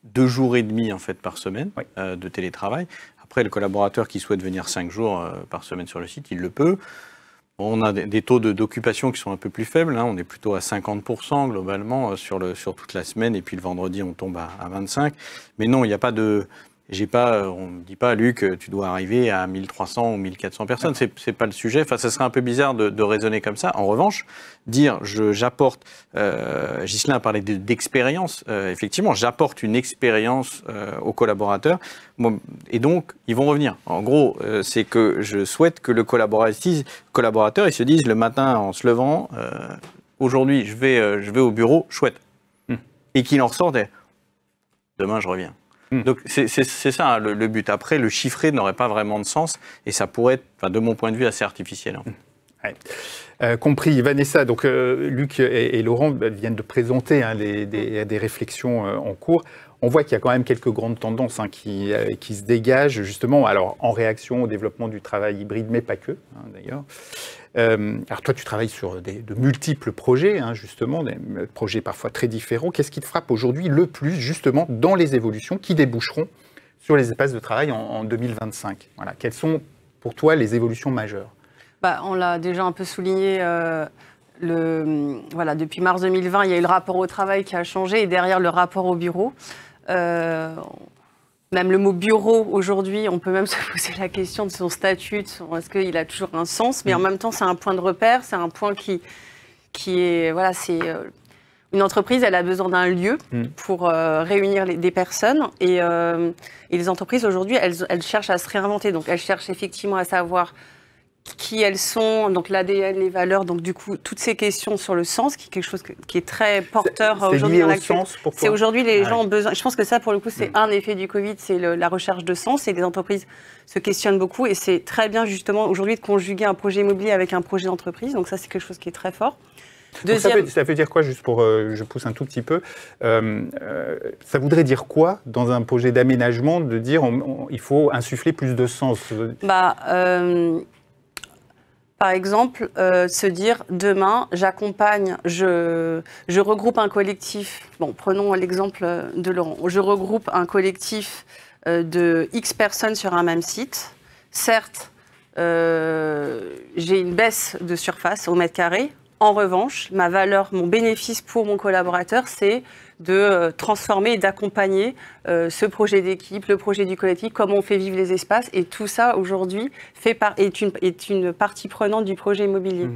Speaker 2: 2 jours et demi en fait, par semaine de télétravail. Après, le collaborateur qui souhaite venir 5 jours par semaine sur le site, il le peut. On a des taux d'occupation qui sont un peu plus faibles. On est plutôt à 50% globalement sur toute la semaine. Et puis le vendredi, on tombe à 25%. Mais non, il n'y a pas de... on ne dit pas, Luc, tu dois arriver à 1300 ou 1400 personnes. C'est pas le sujet. Enfin, ça serait un peu bizarre de raisonner comme ça. En revanche, dire j'apporte... Ghislain a parlé d'expérience. Effectivement, j'apporte une expérience aux collaborateurs. Et donc, ils vont revenir. En gros, c'est que je souhaite que le collaborateur il se dise le matin en se levant, aujourd'hui, je vais au bureau, chouette. Et qu'il en ressorte, demain, je reviens. Donc c'est ça le but. Après, le chiffré n'aurait pas vraiment de sens et ça pourrait être, de mon point de vue, assez artificiel.
Speaker 1: Ouais. Compris. Vanessa, donc Luc et Laurent viennent de présenter des réflexions en cours. On voit qu'il y a quand même quelques grandes tendances qui se dégagent, justement, alors en réaction au développement du travail hybride, mais pas que, d'ailleurs. Alors toi, tu travailles sur de multiples projets, justement, des projets parfois très différents. Qu'est-ce qui te frappe aujourd'hui le plus, justement, dans les évolutions qui déboucheront sur les espaces de travail en 2025 ? Voilà. Quelles sont, pour toi, les évolutions majeures ?
Speaker 4: On l'a déjà un peu souligné. Depuis mars 2020, il y a eu le rapport au travail qui a changé et derrière le rapport au bureau. Même le mot bureau, aujourd'hui, on peut même se poser la question de son statut, est-ce qu'il a toujours un sens, mais en même temps, c'est un point de repère, c'est un point qui est... c'est une entreprise, elle a besoin d'un lieu pour réunir des personnes et les entreprises, aujourd'hui, elles cherchent à se réinventer. Donc, elles cherchent effectivement à savoir qui elles sont, donc l'ADN, les valeurs, donc du coup, toutes ces questions sur le sens, qui est quelque chose qui est très porteur aujourd'hui dans l'actualité. C'est aujourd'hui, les gens ont besoin, je pense que ça, pour le coup, c'est un effet du Covid, c'est la recherche de sens, et les entreprises se questionnent beaucoup, et c'est très bien, justement, aujourd'hui, de conjuguer un projet immobilier avec un projet d'entreprise, donc ça, c'est quelque chose qui est très fort.
Speaker 1: Ça veut dire quoi, juste pour, je pousse un tout petit peu, ça voudrait dire quoi, dans un projet d'aménagement, de dire il faut insuffler plus de sens?
Speaker 4: Par exemple, se dire demain, j'accompagne, je regroupe un collectif. Bon, prenons l'exemple de Laurent. Je regroupe un collectif de X personnes sur un même site. Certes, j'ai une baisse de surface au mètre carré. En revanche, ma valeur, mon bénéfice pour mon collaborateur, c'est de transformer et d'accompagner ce projet d'équipe, le projet du collectif, comment on fait vivre les espaces. Et tout ça, aujourd'hui, est une partie prenante du projet immobilier.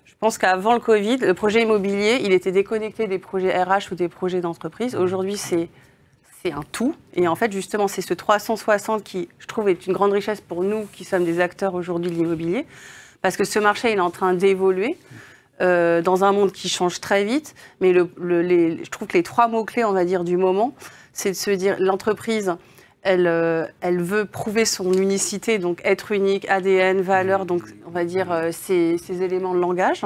Speaker 4: Je pense qu'avant le Covid, le projet immobilier, il était déconnecté des projets RH ou des projets d'entreprise. Aujourd'hui, c'est un tout. Et en fait, justement, c'est ce 360 qui, je trouve, est une grande richesse pour nous qui sommes des acteurs aujourd'hui de l'immobilier. Parce que ce marché, il est en train d'évoluer. Dans un monde qui change très vite, mais je trouve que les trois mots-clés, on va dire, du moment, c'est de se dire, l'entreprise, elle veut prouver son unicité, donc être unique, ADN, valeur, donc on va dire ces éléments de langage,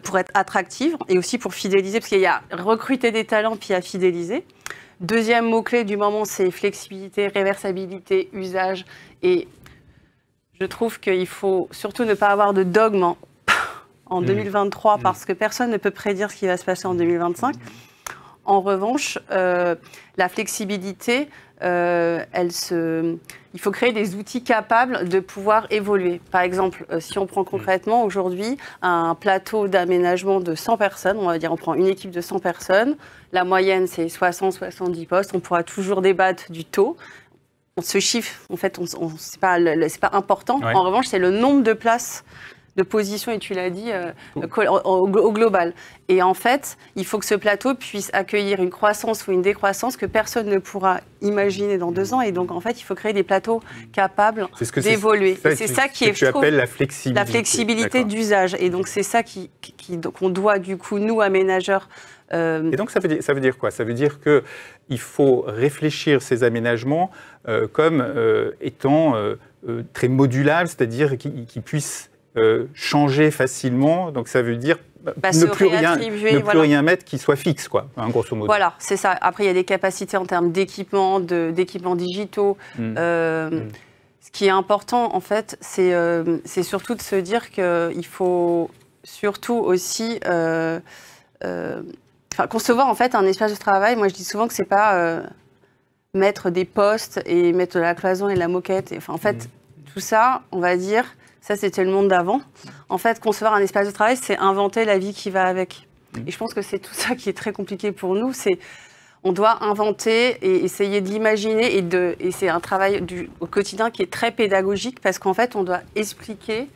Speaker 4: pour être attractive, et aussi pour fidéliser, parce qu'il y a recruter des talents, puis à fidéliser. Deuxième mot-clé du moment, c'est flexibilité, réversibilité, usage, et je trouve qu'il faut surtout ne pas avoir de dogme en 2023, parce que personne ne peut prédire ce qui va se passer en 2025. En revanche, la flexibilité, il faut créer des outils capables de pouvoir évoluer. Par exemple, si on prend concrètement aujourd'hui un plateau d'aménagement de 100 personnes, on va dire on prend une équipe de 100 personnes, la moyenne c'est 60-70 postes, on pourra toujours débattre du taux. Ce chiffre, en fait, c'est pas important. Ouais. En revanche, c'est le nombre de places de position, et tu l'as dit, au global. Et en fait, il faut que ce plateau puisse accueillir une croissance ou une décroissance que personne ne pourra imaginer dans 2 ans. Et donc, en fait, il faut créer des plateaux capables d'évoluer. C'est ça qui est,
Speaker 1: je trouve, la flexibilité.
Speaker 4: La flexibilité d'usage. Et donc, c'est ça qu'on doit, du coup, nous, aménageurs.
Speaker 1: Et donc, ça veut dire quoi? Ça veut dire qu'il faut réfléchir ces aménagements comme étant très modulables, c'est-à-dire qu'ils puissent changer facilement, donc ça veut dire ne plus rien mettre qui soit fixe, quoi, grosso modo.
Speaker 4: Voilà, c'est ça. Après, il y a des capacités en termes d'équipements digitaux. Ce qui est important, en fait, c'est surtout de se dire qu'il faut surtout aussi concevoir en fait un espace de travail. Moi, je dis souvent que c'est pas mettre des postes et mettre de la cloison et de la moquette. En fait, tout ça, on va dire. Ça, c'était le monde d'avant. En fait, concevoir un espace de travail, c'est inventer la vie qui va avec. Et je pense que c'est tout ça qui est très compliqué pour nous. On doit inventer et essayer de l'imaginer. Et c'est un travail au quotidien qui est très pédagogique parce qu'en fait, on doit expliquer,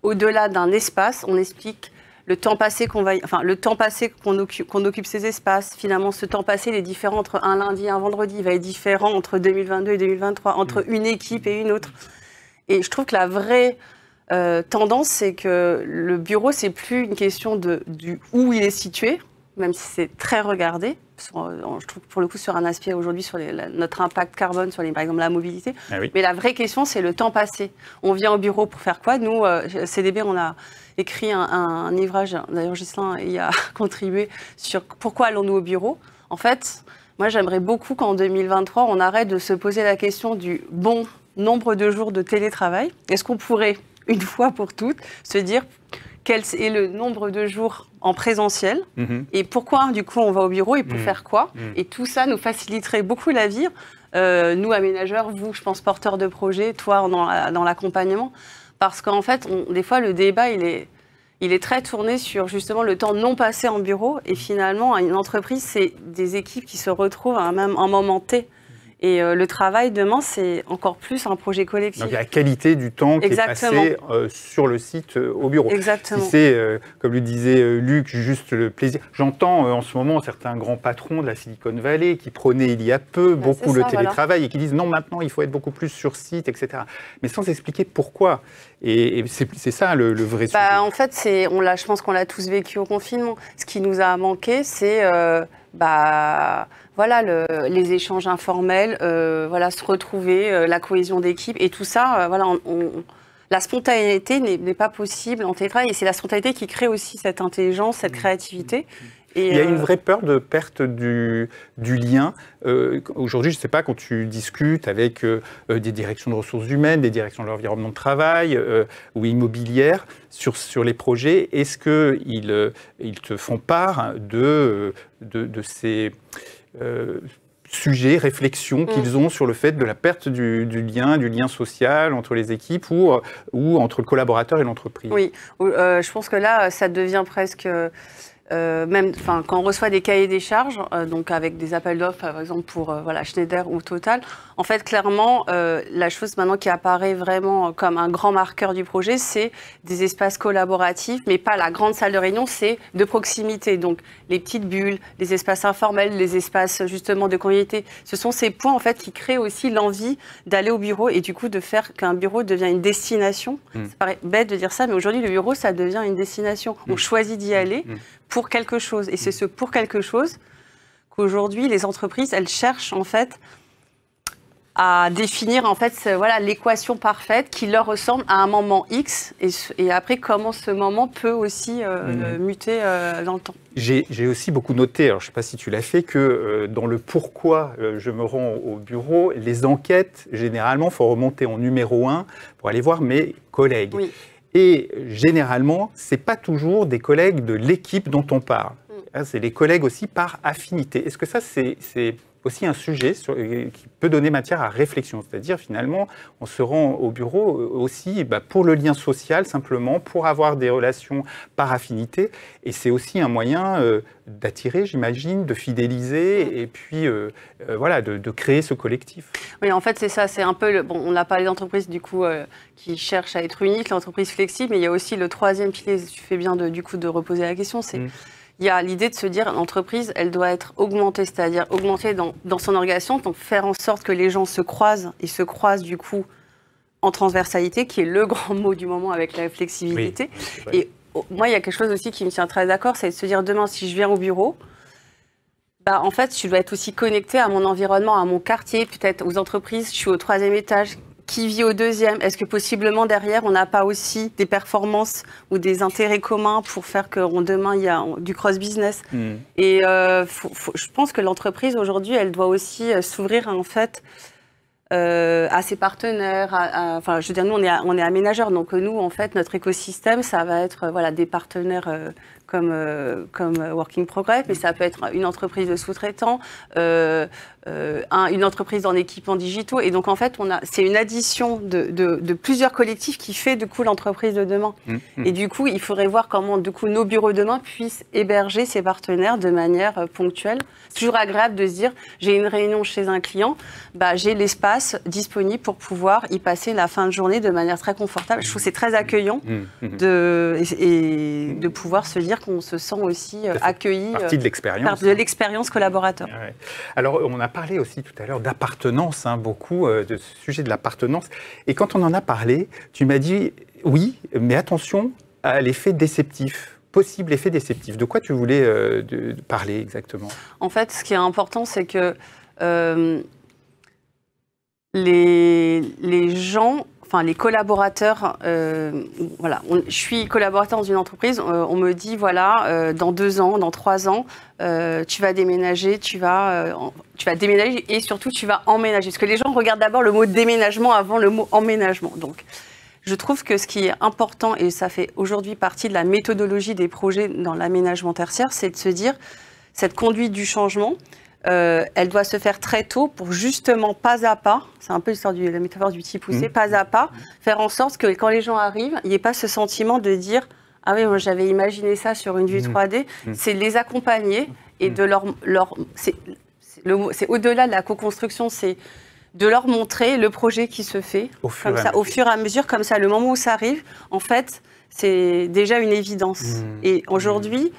Speaker 4: au-delà d'un espace, on explique le temps passé qu'on occupe ces espaces. Finalement, ce temps passé, il est différent entre un lundi et un vendredi. Il va être différent entre 2022 et 2023, entre une équipe et une autre. Et je trouve que la vraie tendance, c'est que le bureau, c'est plus une question du où il est situé, même si c'est très regardé. Je trouve pour le coup sur un aspect aujourd'hui sur notre impact carbone sur par exemple la mobilité.
Speaker 1: Ah oui.
Speaker 4: Mais la vraie question, c'est le temps passé. On vient au bureau pour faire quoi? Nous, CDB, on a écrit un ouvrage, d'ailleurs Ghislain y a contribué, sur pourquoi allons-nous au bureau. En fait, moi j'aimerais beaucoup qu'en 2023, on arrête de se poser la question du bon nombre de jours de télétravail. Est-ce qu'on pourrait, une fois pour toutes, se dire quel est le nombre de jours en présentiel et pourquoi, du coup, on va au bureau et pour faire quoi. Et tout ça nous faciliterait beaucoup la vie. Nous, aménageurs, vous, je pense, porteurs de projets, toi, dans l'accompagnement. Parce qu'en fait, des fois, le débat, il est très tourné sur, justement, le temps non passé en bureau. Et finalement, une entreprise, c'est des équipes qui se retrouvent à un moment T. Et le travail, demain, c'est encore plus un projet collectif.
Speaker 1: Donc, il y a la qualité du temps qui est passé sur le site au bureau.
Speaker 4: Exactement.
Speaker 1: Si c'est, comme le disait Luc, juste le plaisir. J'entends en ce moment certains grands patrons de la Silicon Valley qui prônaient il y a peu beaucoup le télétravail et qui disent non, maintenant, il faut être beaucoup plus sur site, etc. Mais sans expliquer pourquoi. Et c'est ça le vrai sujet.
Speaker 4: En fait, je pense qu'on l'a tous vécu au confinement. Ce qui nous a manqué, c'est... les échanges informels, se retrouver, la cohésion d'équipe et tout ça, la spontanéité n'est pas possible en télétravail et c'est la spontanéité qui crée aussi cette intelligence, cette créativité. Et
Speaker 1: il y a une vraie peur de perte du lien. Aujourd'hui, je ne sais pas, quand tu discutes avec des directions de ressources humaines, des directions de l'environnement de travail ou immobilières sur les projets, est-ce qu'ils te font part de ces sujets, réflexions qu'ils ont sur le fait de la perte du lien social entre les équipes ou entre le collaborateur et l'entreprise?
Speaker 4: Oui, je pense que là, ça devient presque... quand on reçoit des cahiers des charges, donc avec des appels d'offres, par exemple pour Schneider ou Total, en fait, clairement, la chose maintenant qui apparaît vraiment comme un grand marqueur du projet, c'est des espaces collaboratifs, mais pas la grande salle de réunion, c'est de proximité. Donc, les petites bulles, les espaces informels, les espaces justement de convivialité, ce sont ces points en fait qui créent aussi l'envie d'aller au bureau et du coup de faire qu'un bureau devient une destination. Ça paraît bête de dire ça, mais aujourd'hui, le bureau, ça devient une destination. On choisit d'y aller pour quelque chose. Et c'est ce pour quelque chose qu'aujourd'hui, les entreprises, elles cherchent en fait à définir en fait l'équation parfaite qui leur ressemble à un moment X et après comment ce moment peut aussi muter dans le temps.
Speaker 1: J'ai aussi beaucoup noté, alors je ne sais pas si tu l'as fait, que dans le pourquoi je me rends au bureau, les enquêtes, généralement, il faut remonter en numéro 1 pour aller voir mes collègues. Oui. Et généralement, ce n'est pas toujours des collègues de l'équipe dont on parle. C'est les collègues aussi par affinité. Est-ce que ça, c'est aussi un sujet qui peut donner matière à réflexion? C'est-à-dire, finalement, on se rend au bureau aussi pour le lien social, simplement, pour avoir des relations par affinité. Et c'est aussi un moyen d'attirer, j'imagine, de fidéliser et puis de créer ce collectif.
Speaker 4: Oui, en fait, c'est ça. C'est un peu on a parlé d'entreprises, du coup, qui cherchent à être uniques, l'entreprise flexible, mais il y a aussi le troisième pilier, tu fais bien de reposer la question, c'est... Il y a l'idée de se dire l'entreprise, elle doit être augmentée, c'est-à-dire augmentée dans son organisation, donc faire en sorte que les gens se croisent et se croisent du coup en transversalité, qui est le grand mot du moment avec la flexibilité. Oui, et moi, il y a quelque chose aussi qui me tient très d'accord, c'est de se dire demain, si je viens au bureau, en fait, je dois être aussi connectée à mon environnement, à mon quartier, peut-être aux entreprises. Je suis au 3e étage. Qui vit au 2e? Est-ce que possiblement derrière, on n'a pas aussi des performances ou des intérêts communs pour faire que demain, il y a du cross-business? Et je pense que l'entreprise, aujourd'hui, elle doit aussi s'ouvrir en fait à ses partenaires. Je veux dire, nous, on est aménageurs. Donc, nous, en fait, notre écosystème, ça va être des partenaires comme Working Progress, mais ça peut être une entreprise de sous-traitants, une entreprise en équipements digitaux. Et donc, en fait, c'est une addition de plusieurs collectifs qui fait, du coup, l'entreprise de demain. Et du coup, il faudrait voir comment, du coup, nos bureaux de demain puissent héberger ces partenaires de manière ponctuelle. C'est toujours agréable de se dire, j'ai une réunion chez un client, j'ai l'espace disponible pour pouvoir y passer la fin de journée de manière très confortable. Je trouve que c'est très accueillant de pouvoir se dire qu'on se sent aussi accueilli
Speaker 1: partie de
Speaker 4: l'expérience collaborateur.
Speaker 1: Ouais. Alors, on a parlé aussi tout à l'heure d'appartenance, beaucoup de ce sujet de l'appartenance. Et quand on en a parlé, tu m'as dit, oui, mais attention à l'effet déceptif. possible effet déceptif. De quoi tu voulais parler exactement? En
Speaker 4: fait, ce qui est important, c'est que les gens, enfin les collaborateurs, voilà, je suis collaborateur dans une entreprise, on me dit voilà, dans 2 ans, dans 3 ans, tu vas déménager, tu vas déménager et surtout tu vas emménager. Parce que les gens regardent d'abord le mot déménagement avant le mot emménagement. Donc, je trouve que ce qui est important, et ça fait aujourd'hui partie de la méthodologie des projets dans l'aménagement tertiaire, c'est de se dire, cette conduite du changement, elle doit se faire très tôt pour justement, pas à pas, c'est un peu l'histoire de la métaphore du petit poussé, pas à pas, faire en sorte que quand les gens arrivent, il n'y ait pas ce sentiment de dire « Ah oui, moi j'avais imaginé ça sur une vue 3D », c'est de les accompagner et de c'est au-delà de la co-construction, c'est de leur montrer le projet qui se fait au fur et à mesure, comme ça, le moment où ça arrive, en fait, c'est déjà une évidence. Et aujourd'hui,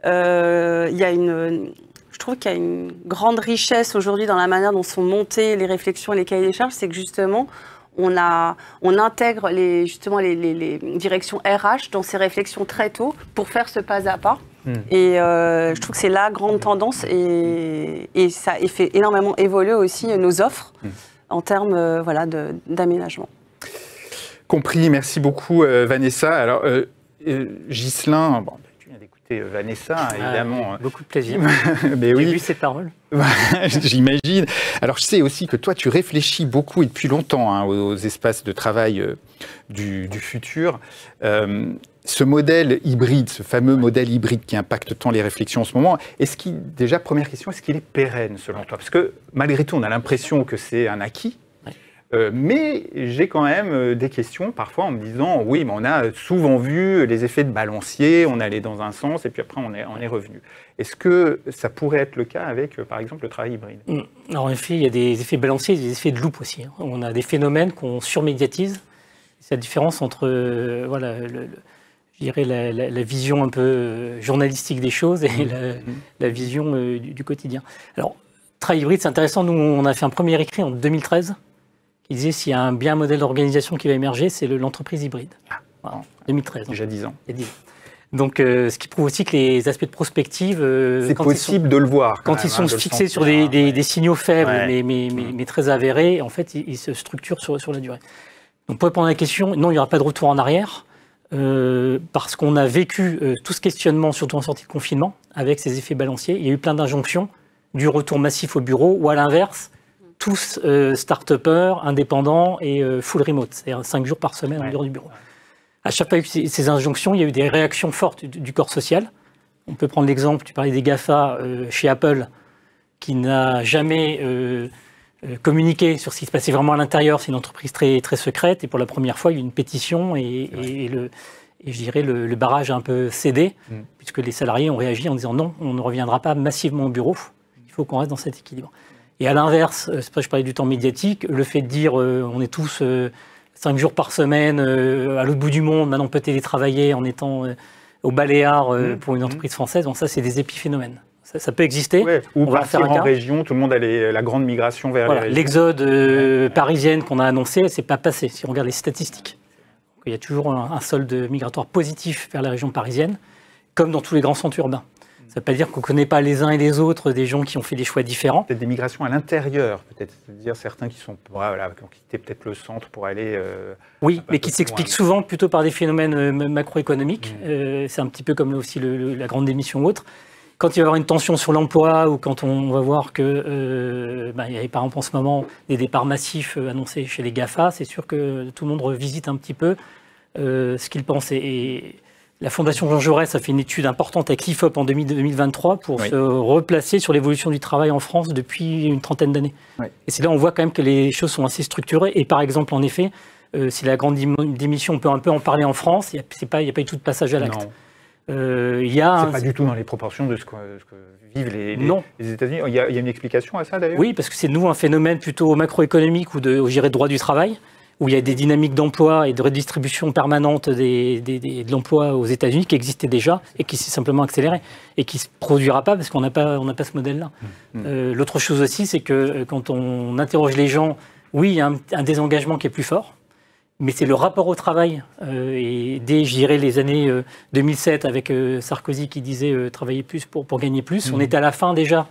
Speaker 4: je trouve qu'il y a une grande richesse aujourd'hui dans la manière dont sont montées les réflexions et les cahiers des charges, c'est que justement, on intègre les directions RH dans ces réflexions très tôt pour faire ce pas à pas. Et je trouve que c'est la grande tendance et ça fait énormément évoluer aussi nos offres en termes voilà, d'aménagement.
Speaker 1: Compris, merci beaucoup Vanessa. Alors Ghislain, bon, tu viens d'écouter Vanessa, évidemment.
Speaker 3: Beaucoup de plaisir.
Speaker 1: Mais oui.
Speaker 3: J'ai vu ses paroles.
Speaker 1: J'imagine. Alors je sais aussi que toi tu réfléchis beaucoup et depuis longtemps aux espaces de travail du futur. Ce modèle hybride, ce fameux modèle hybride qui impacte tant les réflexions en ce moment, déjà, première question, est-ce qu'il est pérenne selon toi? Parce que malgré tout, on a l'impression que c'est un acquis, mais j'ai quand même des questions parfois en me disant, oui, mais on a souvent vu les effets de balancier, on allait dans un sens et puis après on est revenu. Est-ce que ça pourrait être le cas avec, par exemple, le travail hybride?
Speaker 3: Alors, en effet, il y a des effets balanciers et des effets de loupe aussi. On a des phénomènes qu'on surmédiatise. C'est la différence entre voilà, je dirais la vision un peu journalistique des choses et la vision du quotidien. Alors, travail hybride, c'est intéressant. Nous, on a fait un premier écrit en 2013 qui disait s'il y a bien un modèle d'organisation qui va émerger, c'est l'entreprise hybride. Voilà, 2013.
Speaker 1: Déjà 10 ans.
Speaker 3: Il y a 10 ans. Donc, ce qui prouve aussi que les aspects de prospective...
Speaker 1: c'est possible de le voir.
Speaker 3: Quand ils sont fixés sur des signaux faibles, mais très avérés, en fait, ils se structurent sur la durée. Donc, pour répondre à la question, non, il n'y aura pas de retour en arrière. Parce qu'on a vécu tout ce questionnement, surtout en sortie de confinement, avec ces effets balanciers. Il y a eu plein d'injonctions, du retour massif au bureau, ou à l'inverse, tous start-upers, indépendants et full remote, c'est-à-dire 5 jours par semaine en dehors du bureau. À chaque fois qu'il y a eu ces injonctions, il y a eu des réactions fortes du corps social. On peut prendre l'exemple, tu parlais des GAFA chez Apple, qui n'a jamais communiqué sur ce qui se passait vraiment à l'intérieur. C'est une entreprise très, très secrète et pour la première fois, il y a eu une pétition et je dirais le barrage a un peu cédé, puisque les salariés ont réagi en disant non, on ne reviendra pas massivement au bureau, il faut qu'on reste dans cet équilibre. Et à l'inverse, c'est pour ça que je parlais du temps médiatique, le fait de dire on est tous 5 jours par semaine à l'autre bout du monde, maintenant on peut télétravailler en étant au Baléares pour une entreprise française, donc ça c'est des épiphénomènes. Ça peut exister.
Speaker 1: Ouais, ou partir en région, tout le monde a la grande migration vers les régions.
Speaker 3: L'exode parisienne qu'on a annoncé, elle ne s'est pas passée, si on regarde les statistiques. Il y a toujours un solde migratoire positif vers la région parisienne, comme dans tous les grands centres urbains. Ça ne veut pas dire qu'on ne connaît pas les uns et les autres des gens qui ont fait des choix différents.
Speaker 1: Peut-être des migrations à l'intérieur, peut-être. C'est-à-dire certains qui ont quitté peut-être le centre pour aller...
Speaker 3: oui, mais qui s'expliquent souvent plutôt par des phénomènes macroéconomiques. C'est un petit peu comme aussi la grande démission ou autre. Quand il va y avoir une tension sur l'emploi ou quand on va voir que il y a par exemple en ce moment des départs massifs annoncés chez les GAFA, c'est sûr que tout le monde revisite un petit peu ce qu'il pense. Et la Fondation Jean Jaurès a fait une étude importante avec l'IFOP en 2023 pour se replacer sur l'évolution du travail en France depuis une trentaine d'années. Oui. Et c'est là où on voit quand même que les choses sont assez structurées. Et par exemple, en effet, si la grande démission, on peut un peu en parler en France, il n'y a pas eu tout de passage à l'acte.
Speaker 1: C'est pas du tout dans les proportions de ce que vivent les États-Unis. Il y a une explication à ça d'ailleurs?
Speaker 3: Oui, parce que c'est de nouveau un phénomène plutôt macroéconomique ou de droit du travail, où il y a des dynamiques d'emploi et de redistribution permanente de l'emploi aux États-Unis qui existaient déjà et qui s'est simplement accéléré et qui ne se produira pas parce qu'on n'a pas ce modèle-là. L'autre chose aussi, c'est que quand on interroge les gens, oui, il y a un désengagement qui est plus fort. Mais c'est le rapport au travail. Et dès, je dirais, les années 2007, avec Sarkozy qui disait travailler plus pour gagner plus, on était à la fin déjà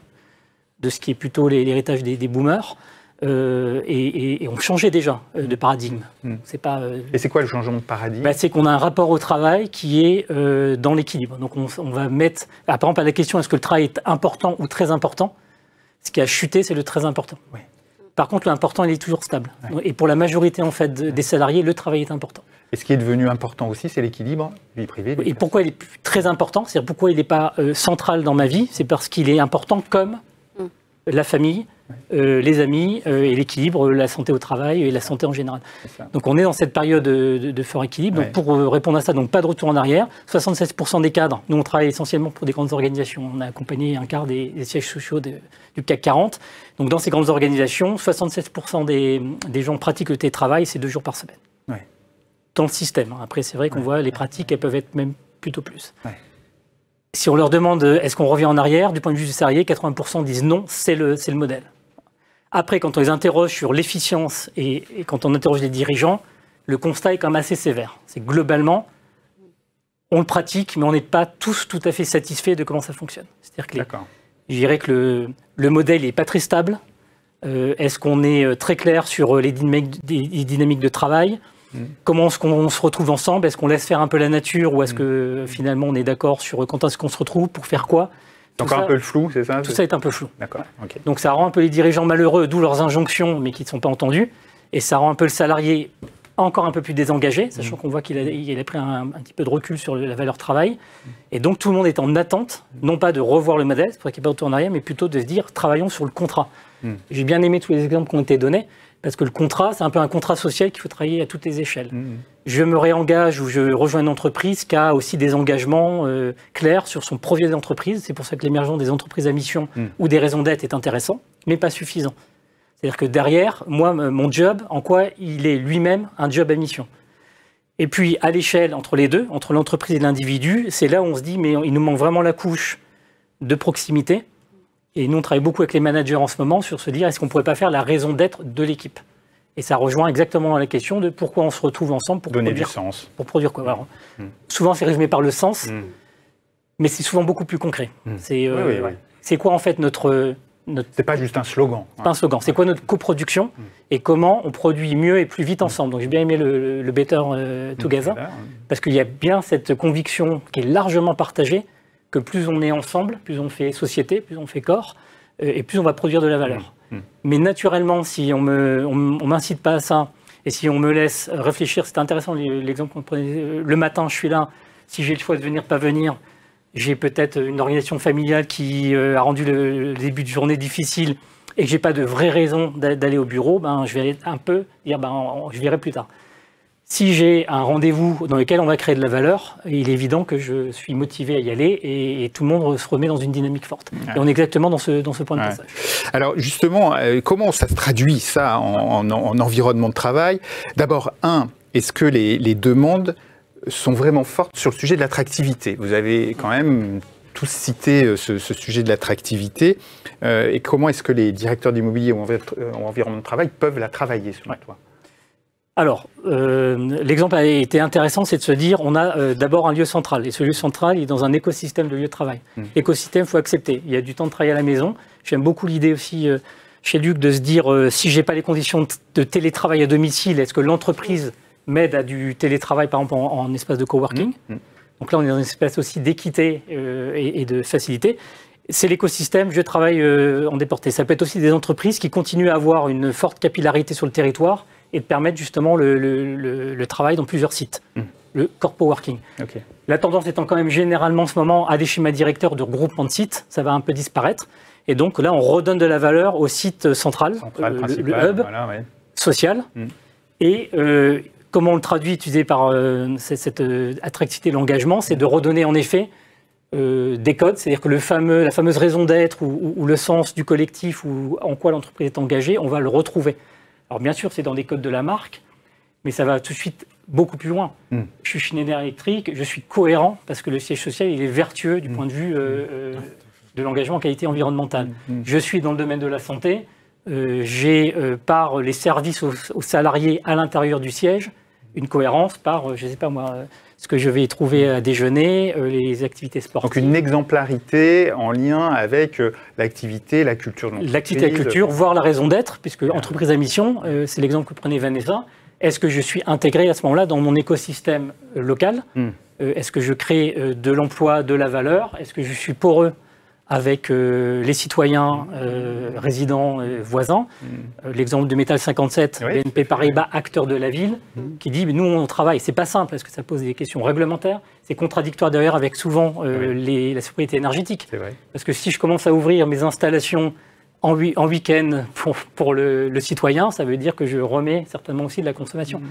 Speaker 3: de ce qui est plutôt l'héritage des boomers. Et on changeait déjà de paradigme. C'est pas,
Speaker 1: et c'est quoi le changement de paradigme?
Speaker 3: C'est qu'on a un rapport au travail qui est dans l'équilibre. Donc on va mettre, par exemple, à la question est-ce que le travail est important ou très important? Ce qui a chuté, c'est le très important.
Speaker 1: Oui.
Speaker 3: Par contre, l'important, il est toujours stable. Ouais. Et pour la majorité en fait des salariés, le travail est important.
Speaker 1: Et ce qui est devenu important aussi, c'est l'équilibre vie privée.
Speaker 3: Et pourquoi il est très important? C'est-à-dire pourquoi il n'est pas central dans ma vie? C'est parce qu'il est important comme la famille, les amis et l'équilibre, la santé au travail et la santé en général. Donc on est dans cette période de fort équilibre. Donc pour répondre à ça, donc pas de retour en arrière. 76% des cadres, nous on travaille essentiellement pour des grandes organisations. On a accompagné un quart des sièges sociaux du CAC 40. Donc dans ces grandes organisations, 76% des gens pratiquent le télétravail, c'est 2 jours par semaine. Ouais. Dans le système. Après c'est vrai qu'on voit les pratiques, elles peuvent être même plutôt plus. Ouais. Si on leur demande est-ce qu'on revient en arrière, du point de vue du salarié, 80% disent non, c'est le modèle. Après, quand on les interroge sur l'efficience et quand on interroge les dirigeants, le constat est quand même assez sévère. C'est globalement, on le pratique, mais on n'est pas tous tout à fait satisfaits de comment ça fonctionne. C'est-à-dire que je dirais que le modèle n'est pas très stable. Est-ce qu'on est très clair sur les dynamiques de travail? Comment est-ce qu'on se retrouve ensemble? Est-ce qu'on laisse faire un peu la nature ou est-ce que finalement on est d'accord sur quand est-ce qu'on se retrouve, pour faire quoi?
Speaker 1: Encore un peu le flou, c'est ça?
Speaker 3: Tout ça est un peu flou.
Speaker 1: D'accord. Okay.
Speaker 3: Donc ça rend un peu les dirigeants malheureux, d'où leurs injonctions, mais qui ne sont pas entendues. Et ça rend un peu le salarié encore un peu plus désengagé, sachant qu'on voit qu'il a pris un petit peu de recul sur la valeur travail. Et donc tout le monde est en attente, non pas de revoir le modèle, c'est pour qu'il n'y ait pas de retour en arrière, mais plutôt de se dire, travaillons sur le contrat. J'ai bien aimé tous les exemples qui ont été donnés. Parce que le contrat, c'est un peu un contrat social qu'il faut travailler à toutes les échelles. Je me réengage ou je rejoins une entreprise qui a aussi des engagements clairs sur son projet d'entreprise. C'est pour ça que l'émergence des entreprises à mission ou des raisons d'être est intéressant, mais pas suffisant. C'est-à-dire que derrière, moi, mon job, en quoi il est lui-même un job à mission. Et puis, à l'échelle entre les deux, entre l'entreprise et l'individu, c'est là où on se dit, mais il nous manque vraiment la couche de proximité. Et nous, on travaille beaucoup avec les managers en ce moment sur se dire est-ce qu'on ne pourrait pas faire la raison d'être de l'équipe? Et ça rejoint exactement la question de pourquoi on se retrouve ensemble pour
Speaker 1: donner
Speaker 3: produire,
Speaker 1: du sens.
Speaker 3: Pour produire quoi. Alors, souvent, c'est résumé par le sens, mais c'est souvent beaucoup plus concret. C'est quoi en fait notre...
Speaker 1: C'est pas juste un slogan.
Speaker 3: C'est pas un slogan. C'est quoi notre coproduction et comment on produit mieux et plus vite ensemble. Donc j'ai bien aimé le Better Together parce qu'il y a bien cette conviction qui est largement partagée que plus on est ensemble, plus on fait société, plus on fait corps, et plus on va produire de la valeur. Mais naturellement, si on m'incite pas à ça, et si on me laisse réfléchir, c'est intéressant l'exemple qu'on prenait, le matin je suis là, si j'ai le choix de venir, pas venir, j'ai peut-être une organisation familiale qui a rendu le début de journée difficile, et que j'ai pas de vraie raison d'aller au bureau, je vais un peu dire, je verrai plus tard. Si j'ai un rendez-vous dans lequel on va créer de la valeur, il est évident que je suis motivé à y aller et tout le monde se remet dans une dynamique forte. Et on est exactement dans ce point de passage.
Speaker 1: Alors justement, comment ça se traduit ça en environnement de travail? D'abord, est-ce que les demandes sont vraiment fortes sur le sujet de l'attractivité? Vous avez quand même tous cité ce sujet de l'attractivité. Et comment est-ce que les directeurs d'immobilier ou environnement de travail peuvent la travailler selon toi?
Speaker 3: Alors, l'exemple a été intéressant, c'est de se dire, on a d'abord un lieu central, et ce lieu central il est dans un écosystème de lieux de travail. L'écosystème, il faut accepter. Il y a du temps de travail à la maison. J'aime beaucoup l'idée aussi chez Luc de se dire, si je n'ai pas les conditions de télétravail à domicile, est-ce que l'entreprise m'aide à du télétravail, par exemple, en espace de coworking? Donc là, on est dans un espace aussi d'équité et de facilité. C'est l'écosystème, je travaille en déporté. Ça peut être aussi des entreprises qui continuent à avoir une forte capillarité sur le territoire et de permettre justement le travail dans plusieurs sites, le corpo working. La tendance étant quand même généralement en ce moment à des schémas directeurs de regroupement de sites, ça va un peu disparaître. Et donc là, on redonne de la valeur au site central, le hub social. Et comment on le traduit, utilisé par cette attractivité de l'engagement, c'est de redonner en effet des codes, c'est-à-dire que la fameuse raison d'être ou le sens du collectif ou en quoi l'entreprise est engagée, on va le retrouver. Alors bien sûr, c'est dans des codes de la marque, mais ça va tout de suite beaucoup plus loin. Je suis Schneider Electric, je suis cohérent parce que le siège social il est vertueux du point de vue de l'engagement en qualité environnementale. Je suis dans le domaine de la santé, j'ai par les services aux salariés à l'intérieur du siège, une cohérence par, je ne sais pas moi, ce que je vais y trouver à déjeuner, les activités sportives.
Speaker 1: Donc une exemplarité en lien avec l'activité, la culture de l'entreprise.
Speaker 3: L'activité, la culture, voire la raison d'être, puisque entreprise à mission, c'est l'exemple que prenait Vanessa. Est-ce que je suis intégré à ce moment-là dans mon écosystème local? Est-ce que je crée de l'emploi, de la valeur? Est-ce que je suis poreux avec les citoyens résidents voisins? L'exemple de Métal 57, BNP Paribas, acteur de la ville, qui dit nous on travaille. C'est pas simple parce que ça pose des questions réglementaires. C'est contradictoire d'ailleurs avec souvent la sobriété énergétique. Parce que si je commence à ouvrir mes installations en week-end pour le citoyen, ça veut dire que je remets certainement aussi de la consommation.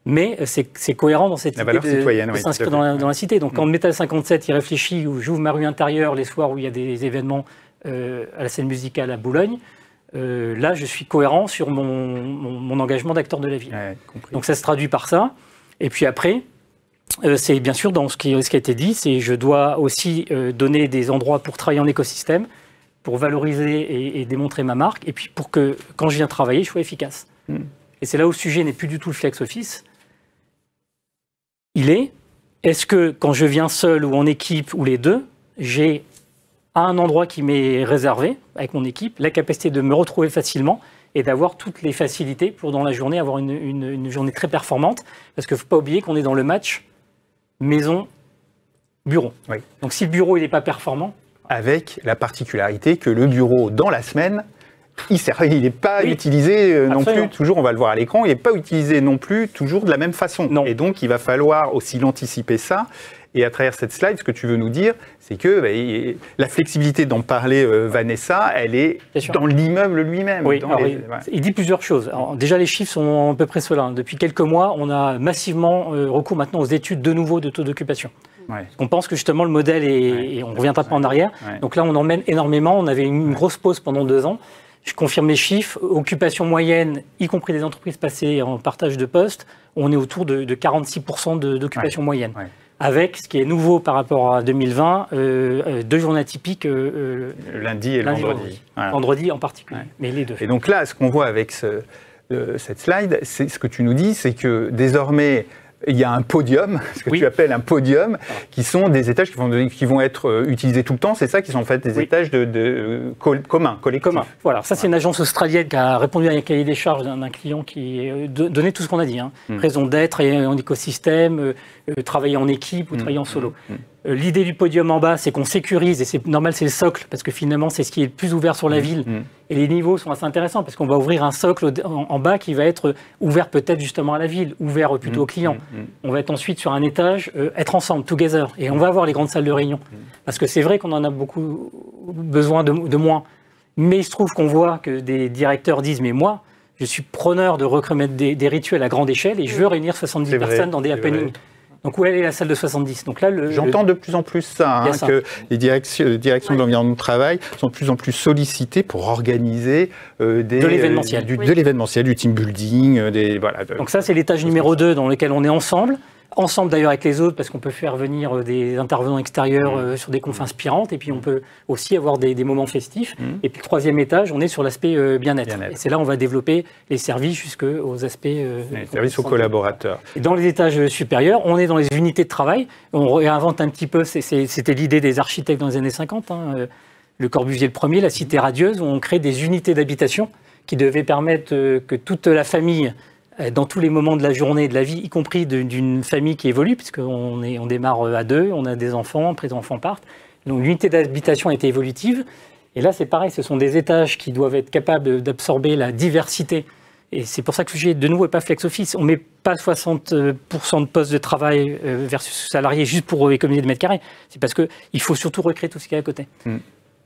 Speaker 3: Mais c'est cohérent dans cette idée de s'inscrire dans la cité. Donc quand Métal 57 il réfléchit, où j'ouvre ma rue intérieure les soirs où il y a des événements à la scène musicale à Boulogne, là je suis cohérent sur mon engagement d'acteur de la ville. Donc ça se traduit par ça. Et puis après, c'est bien sûr dans ce qui a été dit, c'est je dois aussi donner des endroits pour travailler en écosystème, pour valoriser et démontrer ma marque, et puis pour que quand je viens travailler, je sois efficace. Et c'est là où le sujet n'est plus du tout le flex office. Est-ce que quand je viens seul ou en équipe ou les deux, j'ai un endroit qui m'est réservé avec mon équipe, la capacité de me retrouver facilement et d'avoir toutes les facilités pour dans la journée avoir une journée très performante, parce qu'il ne faut pas oublier qu'on est dans le match maison-bureau. Donc si le bureau n'est pas performant...
Speaker 1: Avec la particularité que le bureau, dans la semaine, il n'est pas utilisé non plus, toujours, on va le voir à l'écran, il n'est pas utilisé non plus toujours de la même façon. Et donc, il va falloir aussi l'anticiper ça. Et à travers cette slide, ce que tu veux nous dire, c'est que la flexibilité dont parlait Vanessa, elle est dans l'immeuble lui-même.
Speaker 3: Il dit plusieurs choses. Alors, déjà, les chiffres sont à peu près ceux-là. Depuis quelques mois, on a massivement recours maintenant aux études de nouveau de taux d'occupation. On pense que justement le modèle est, et on ne reviendra pas en arrière. Donc là, on emmène énormément. On avait une grosse pause pendant 2 ans. Je confirme les chiffres, occupation moyenne, y compris des entreprises passées en partage de postes, on est autour de 46% d'occupation moyenne. Avec ce qui est nouveau par rapport à 2020, 2 journées atypiques.
Speaker 1: Lundi et vendredi.
Speaker 3: Vendredi en particulier, mais les deux.
Speaker 1: Et donc là, ce qu'on voit avec cette slide, c'est ce que tu nous dis, c'est que désormais, il y a un podium, ce que tu appelles un podium, qui sont des étages qui vont être utilisés tout le temps. C'est ça qui sont en fait des étages communs, collectifs.
Speaker 3: Voilà, ça c'est une agence australienne qui a répondu à un cahier des charges d'un client qui donnait tout ce qu'on a dit. Raison d'être, en écosystème, travailler en équipe ou travailler en solo. L'idée du podium en bas, c'est qu'on sécurise, et c'est normal, c'est le socle, parce que finalement, c'est ce qui est le plus ouvert sur la ville. Et les niveaux sont assez intéressants, parce qu'on va ouvrir un socle en bas qui va être ouvert peut-être justement à la ville, ouvert plutôt aux clients. On va être ensuite sur un étage, être ensemble, together, et on va avoir les grandes salles de réunion. Parce que c'est vrai qu'on en a beaucoup besoin de moins. Mais il se trouve qu'on voit que des directeurs disent, mais moi, je suis preneur de recréer des rituels à grande échelle, et je veux réunir 70 personnes dans des happenings. Donc où est la salle de 70? Donc là,
Speaker 1: j'entends de plus en plus ça, que les directions de l'environnement de travail sont de plus en plus sollicitées pour organiser de l'événementiel, du team building.
Speaker 3: Donc ça, c'est l'étage numéro 2 dans lequel on est ensemble d'ailleurs avec les autres, parce qu'on peut faire venir des intervenants extérieurs sur des confs inspirantes, et puis on peut aussi avoir des moments festifs. Et puis le 3e étage, on est sur l'aspect bien-être. Et c'est là où on va développer les services jusqu'aux aspects...
Speaker 1: les services aux collaborateurs.
Speaker 3: Et dans les étages supérieurs, on est dans les unités de travail. On réinvente un petit peu, c'était l'idée des architectes dans les années 50, Le Corbusier le premier, la cité radieuse, où on crée des unités d'habitation qui devaient permettre que toute la famille... dans tous les moments de la journée et de la vie, y compris d'une famille qui évolue, puisqu'on démarre à 2, on a des enfants, après les enfants partent. Donc l'unité d'habitation a été évolutive. Et là, c'est pareil, ce sont des étages qui doivent être capables d'absorber la diversité. Et c'est pour ça que le sujet, de nouveau, n'est pas flex office. On ne met pas 60% de postes de travail versus salariés juste pour économiser de mètres carrés. C'est parce qu'il faut surtout recréer tout ce qui est à côté.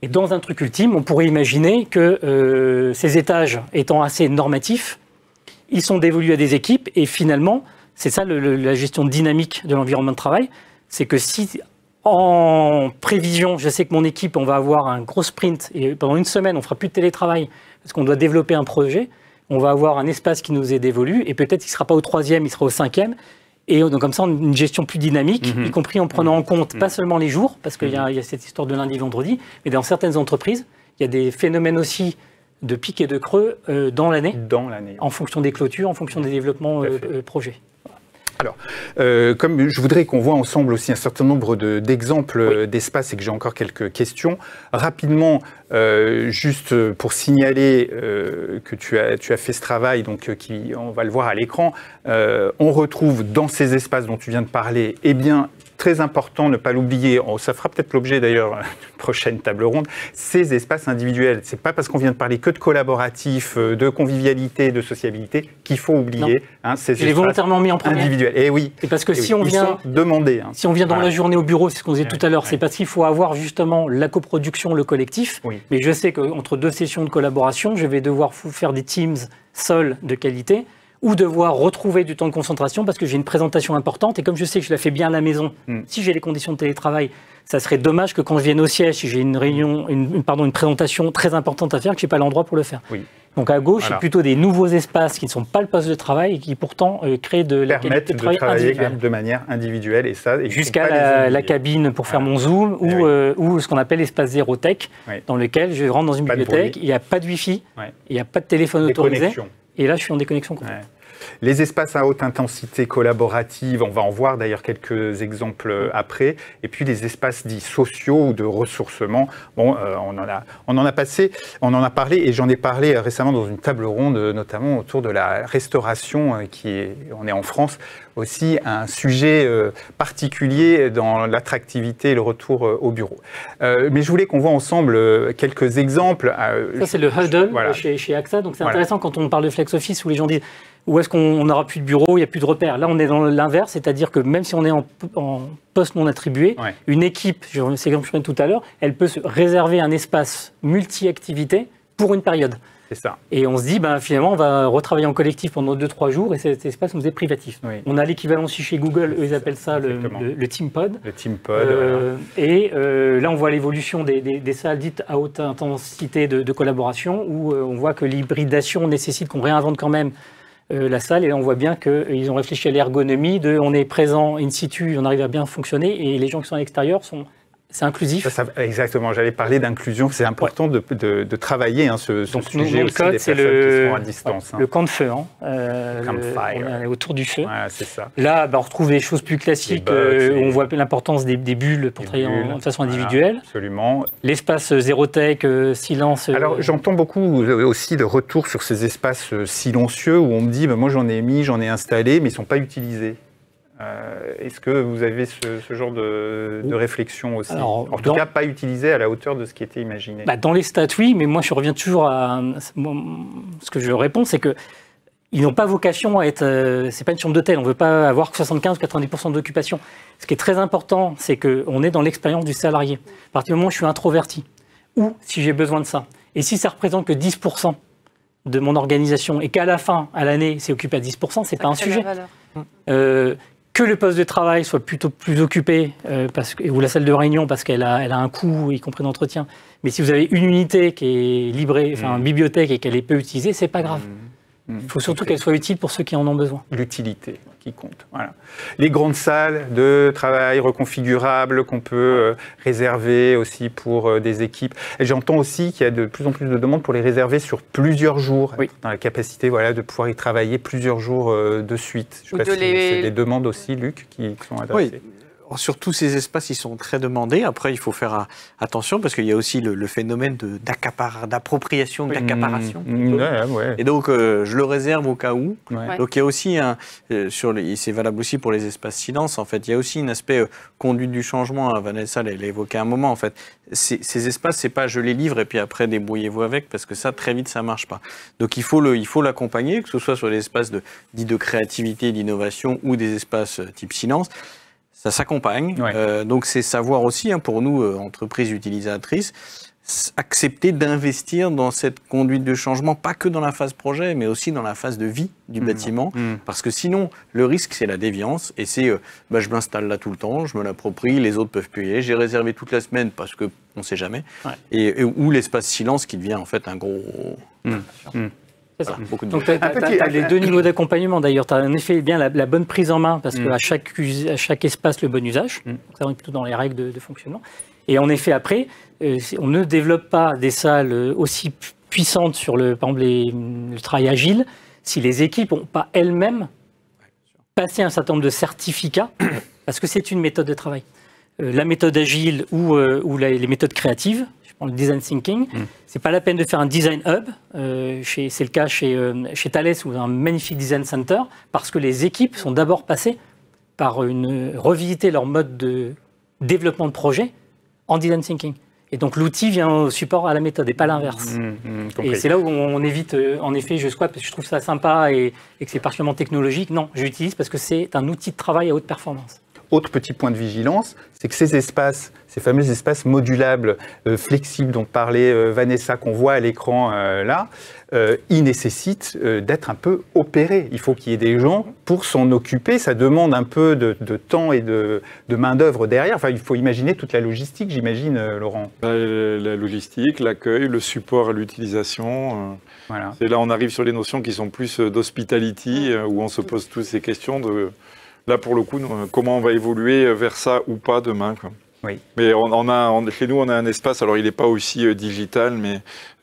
Speaker 3: Et dans un truc ultime, on pourrait imaginer que ces étages étant assez normatifs, ils sont dévolus à des équipes, et finalement, c'est ça la gestion dynamique de l'environnement de travail, c'est que si en prévision, je sais que mon équipe, on va avoir un gros sprint, et pendant 1 semaine, on ne fera plus de télétravail, parce qu'on doit développer un projet, on va avoir un espace qui nous est dévolu, et peut-être qu'il ne sera pas au 3e, il sera au 5e, et donc comme ça, une gestion plus dynamique, y compris en prenant en compte pas seulement les jours, parce qu'il y a cette histoire de lundi, vendredi, mais dans certaines entreprises, il y a des phénomènes aussi de pics et de creux dans l'année, en fonction des clôtures, en fonction des développements projets.
Speaker 1: Alors, comme je voudrais qu'on voit ensemble aussi un certain nombre d'exemples d'espaces et que j'ai encore quelques questions. Rapidement, juste pour signaler que tu as fait ce travail, donc on va le voir à l'écran, on retrouve dans ces espaces dont tu viens de parler, eh bien, très important, ne pas l'oublier, ça fera peut-être l'objet d'ailleurs d'une prochaine table ronde, ces espaces individuels. C'est pas parce qu'on vient de parler que de collaboratif, de convivialité, de sociabilité qu'il faut oublier ces espaces
Speaker 3: volontairement mis en premier.
Speaker 1: Individuels. Et oui.
Speaker 3: Et parce que si on vient
Speaker 1: demander,
Speaker 3: si on vient dans la journée au bureau, c'est ce qu'on disait tout à l'heure, c'est parce qu'il faut avoir justement la coproduction, le collectif.
Speaker 1: Oui.
Speaker 3: Mais je sais qu'entre deux sessions de collaboration, je vais devoir faire des teams seuls de qualité, ou devoir retrouver du temps de concentration parce que j'ai une présentation importante et comme je sais que je la fais bien à la maison, si j'ai les conditions de télétravail, ça serait dommage que quand je vienne au siège, si j'ai une réunion, une présentation très importante à faire, que je n'ai pas l'endroit pour le faire.
Speaker 1: Oui.
Speaker 3: Donc à gauche, c'est plutôt des nouveaux espaces qui ne sont pas le poste de travail et qui pourtant créent de la qualité de travail
Speaker 1: de manière individuelle et ça
Speaker 3: jusqu'à la cabine pour faire mon Zoom ou ce qu'on appelle l'espace zéro tech, dans lequel je rentre dans une bibliothèque, il n'y a pas de Wi-Fi, il n'y a pas de téléphone autorisé. Et là, je suis en déconnexion complète.
Speaker 1: Les espaces à haute intensité collaborative, on va en voir d'ailleurs quelques exemples après. Et puis les espaces dits sociaux ou de ressourcement. Bon, on en a parlé et j'en ai parlé récemment dans une table ronde, notamment autour de la restauration, on est en France, aussi un sujet particulier dans l'attractivité et le retour au bureau. Mais je voulais qu'on voit ensemble quelques exemples.
Speaker 3: Ça, c'est le huddle chez AXA. Donc, c'est intéressant quand on parle de flex office où les gens disent où est-ce qu'on n'aura plus de bureau, il n'y a plus de repères. Là, on est dans l'inverse, c'est-à-dire que même si on est en poste non attribué, une équipe, c'est comme je parlais tout à l'heure, elle peut se réserver un espace multi-activité pour une période.
Speaker 1: C'est ça.
Speaker 3: Et on se dit, finalement, on va retravailler en collectif pendant 2-3 jours et cet espace nous est privatif. Oui. On a l'équivalent aussi chez Google, eux ils appellent ça le TeamPod.
Speaker 1: Le TeamPod.
Speaker 3: Et là, on voit l'évolution des salles dites à haute intensité de collaboration où on voit que l'hybridation nécessite qu'on réinvente quand même la salle. Et là, on voit bien qu'ils ont réfléchi à l'ergonomie on est présent in situ, on arrive à bien fonctionner et les gens qui sont à l'extérieur c'est inclusif.
Speaker 1: Exactement, j'allais parler d'inclusion. C'est important de travailler ce sujet aussi
Speaker 3: code,
Speaker 1: des personnes qui sont à distance.
Speaker 3: Le camp de feu. On est autour du feu.
Speaker 1: C'est ça.
Speaker 3: Là, on retrouve des choses plus classiques. On voit l'importance des bulles pour travailler de façon individuelle.
Speaker 1: Absolument.
Speaker 3: L'espace zérotech, silence.
Speaker 1: Alors, j'entends beaucoup aussi de retours sur ces espaces silencieux où on me dit, moi j'en ai installé, mais ils ne sont pas utilisés. Est-ce que vous avez ce genre de réflexion aussi? En tout cas, pas utilisé à la hauteur de ce qui était imaginé.
Speaker 3: Dans les stats, oui, mais moi je reviens toujours à ce que je réponds, c'est que ils n'ont pas vocation à être. C'est pas une chambre d'hôtel, on ne veut pas avoir 75-90% d'occupation. Ce qui est très important, c'est qu'on est dans l'expérience du salarié. À partir du moment où je suis introverti, ou si j'ai besoin de ça, et si ça représente que 10% de mon organisation, et qu'à la fin, à l'année, c'est occupé à 10%, c'est pas un sujet. Que le poste de travail soit plutôt plus occupé, ou la salle de réunion, parce qu'elle a un coût, y compris d'entretien. Mais si vous avez une unité qui est livrée, une bibliothèque, et qu'elle est peu utilisée, c'est pas grave. Il faut surtout qu'elle soit utile pour ceux qui en ont besoin.
Speaker 1: L'utilité qui compte. Voilà. Les grandes salles de travail reconfigurables qu'on peut réserver aussi pour des équipes. Et j'entends aussi qu'il y a de plus en plus de demandes pour les réserver sur plusieurs jours, dans la capacité de pouvoir y travailler plusieurs jours de suite. Je sais pas si c'est des demandes aussi, Luc, qui sont adressées.
Speaker 2: Oui. Sur tous ces espaces, ils sont très demandés. Après, il faut faire attention parce qu'il y a aussi le phénomène d'appropriation, d'accaparation. Et donc, je le réserve au cas où. Donc, il y a aussi c'est valable aussi pour les espaces silence. En fait, il y a aussi un aspect conduite du changement. Vanessa l'a évoqué un moment. En fait, ces espaces, c'est pas je les livre et puis après débrouillez-vous avec parce que ça très vite ça marche pas. Donc, il faut l'accompagner, que ce soit sur les espaces dits de créativité, d'innovation ou des espaces type silence. Ça s'accompagne, donc c'est savoir aussi, pour nous, entreprises utilisatrices, accepter d'investir dans cette conduite de changement, pas que dans la phase projet, mais aussi dans la phase de vie du bâtiment, parce que sinon, le risque, c'est la déviance, et c'est, je m'installe là tout le temps, je me l'approprie, les autres peuvent plus y aller, j'ai réservé toute la semaine parce qu'on ne sait jamais, ou l'espace silence qui devient en fait un gros...
Speaker 3: Voilà, donc tu as les deux niveaux d'accompagnement d'ailleurs. Tu as en effet bien la bonne prise en main parce qu'à chaque espace le bon usage. Donc, ça rentre plutôt dans les règles de fonctionnement. Et en effet après, on ne développe pas des salles aussi puissantes sur par exemple le travail agile si les équipes n'ont pas elles-mêmes passer un certain nombre de certificats, parce que c'est une méthode de travail. La méthode agile ou les méthodes créatives, je prends le design thinking, c'est pas la peine de faire un design hub. C'est le cas chez Thales, où un magnifique design center, parce que les équipes sont d'abord passées par revisiter leur mode de développement de projet en design thinking. Et donc l'outil vient au support à la méthode et pas l'inverse. Et c'est là où on évite, en effet, je squatte parce que je trouve ça sympa et que c'est particulièrement technologique. Non, j'utilise parce que c'est un outil de travail à haute performance.
Speaker 1: Autre petit point de vigilance, c'est que ces espaces, ces fameux espaces modulables, flexibles dont parlait Vanessa, qu'on voit à l'écran là, ils nécessitent d'être un peu opérés. Il faut qu'il y ait des gens pour s'en occuper. Ça demande un peu de temps et de main-d'œuvre derrière. Enfin, il faut imaginer toute la logistique, j'imagine, Laurent.
Speaker 5: La logistique, l'accueil, le support à l'utilisation.
Speaker 1: Voilà.
Speaker 5: Et là, on arrive sur les notions qui sont plus d'hospitality, où on se pose tous ces questions de... Là, pour le coup, comment on va évoluer vers ça ou pas demain, quoi.
Speaker 1: Oui.
Speaker 5: Mais chez nous, on a un espace, alors il n'est pas aussi digital, mais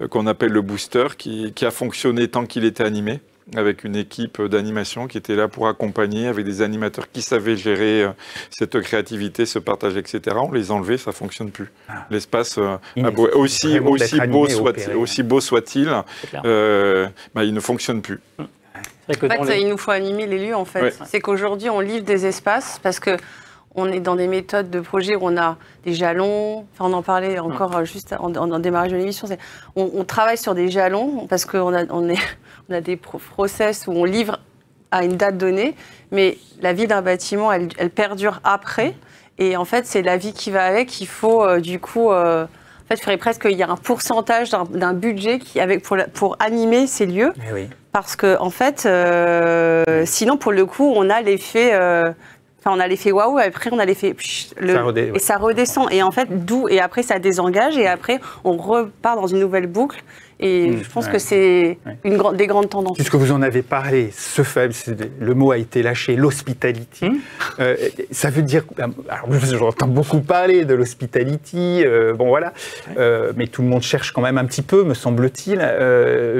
Speaker 5: qu'on appelle le booster, qui a fonctionné tant qu'il était animé, avec une équipe d'animation qui était là pour accompagner, avec des animateurs qui savaient gérer cette créativité, ce partage, etc. On les enlevait, ça ne fonctionne plus. L'espace, aussi beau soit-il, il ne fonctionne plus.
Speaker 4: En fait, il nous faut animer les lieux, en fait. Ouais. C'est qu'aujourd'hui, on livre des espaces parce qu'on est dans des méthodes de projet où on a des jalons. Enfin, on en parlait encore juste en démarrage de l'émission. On travaille sur des jalons parce qu'on a des process où on livre à une date donnée, mais la vie d'un bâtiment, elle perdure après. Et en fait, c'est la vie qui va avec. Il faut, du coup... En fait, il faudrait presque qu'il y ait un pourcentage d'un budget pour animer ces lieux.
Speaker 1: Eh oui.
Speaker 4: Parce que, en fait, sinon, pour le coup, on a l'effet waouh, après, on a l'effet. Et ça redescend. Et en fait, et après, ça désengage. Et après, on repart dans une nouvelle boucle. Et je pense que c'est des grandes tendances.
Speaker 1: Puisque vous en avez parlé, le mot a été lâché, l'hospitality. Ça veut dire... Alors, j'entends beaucoup parler de l'hospitality, bon voilà. Mais tout le monde cherche quand même un petit peu, me semble-t-il.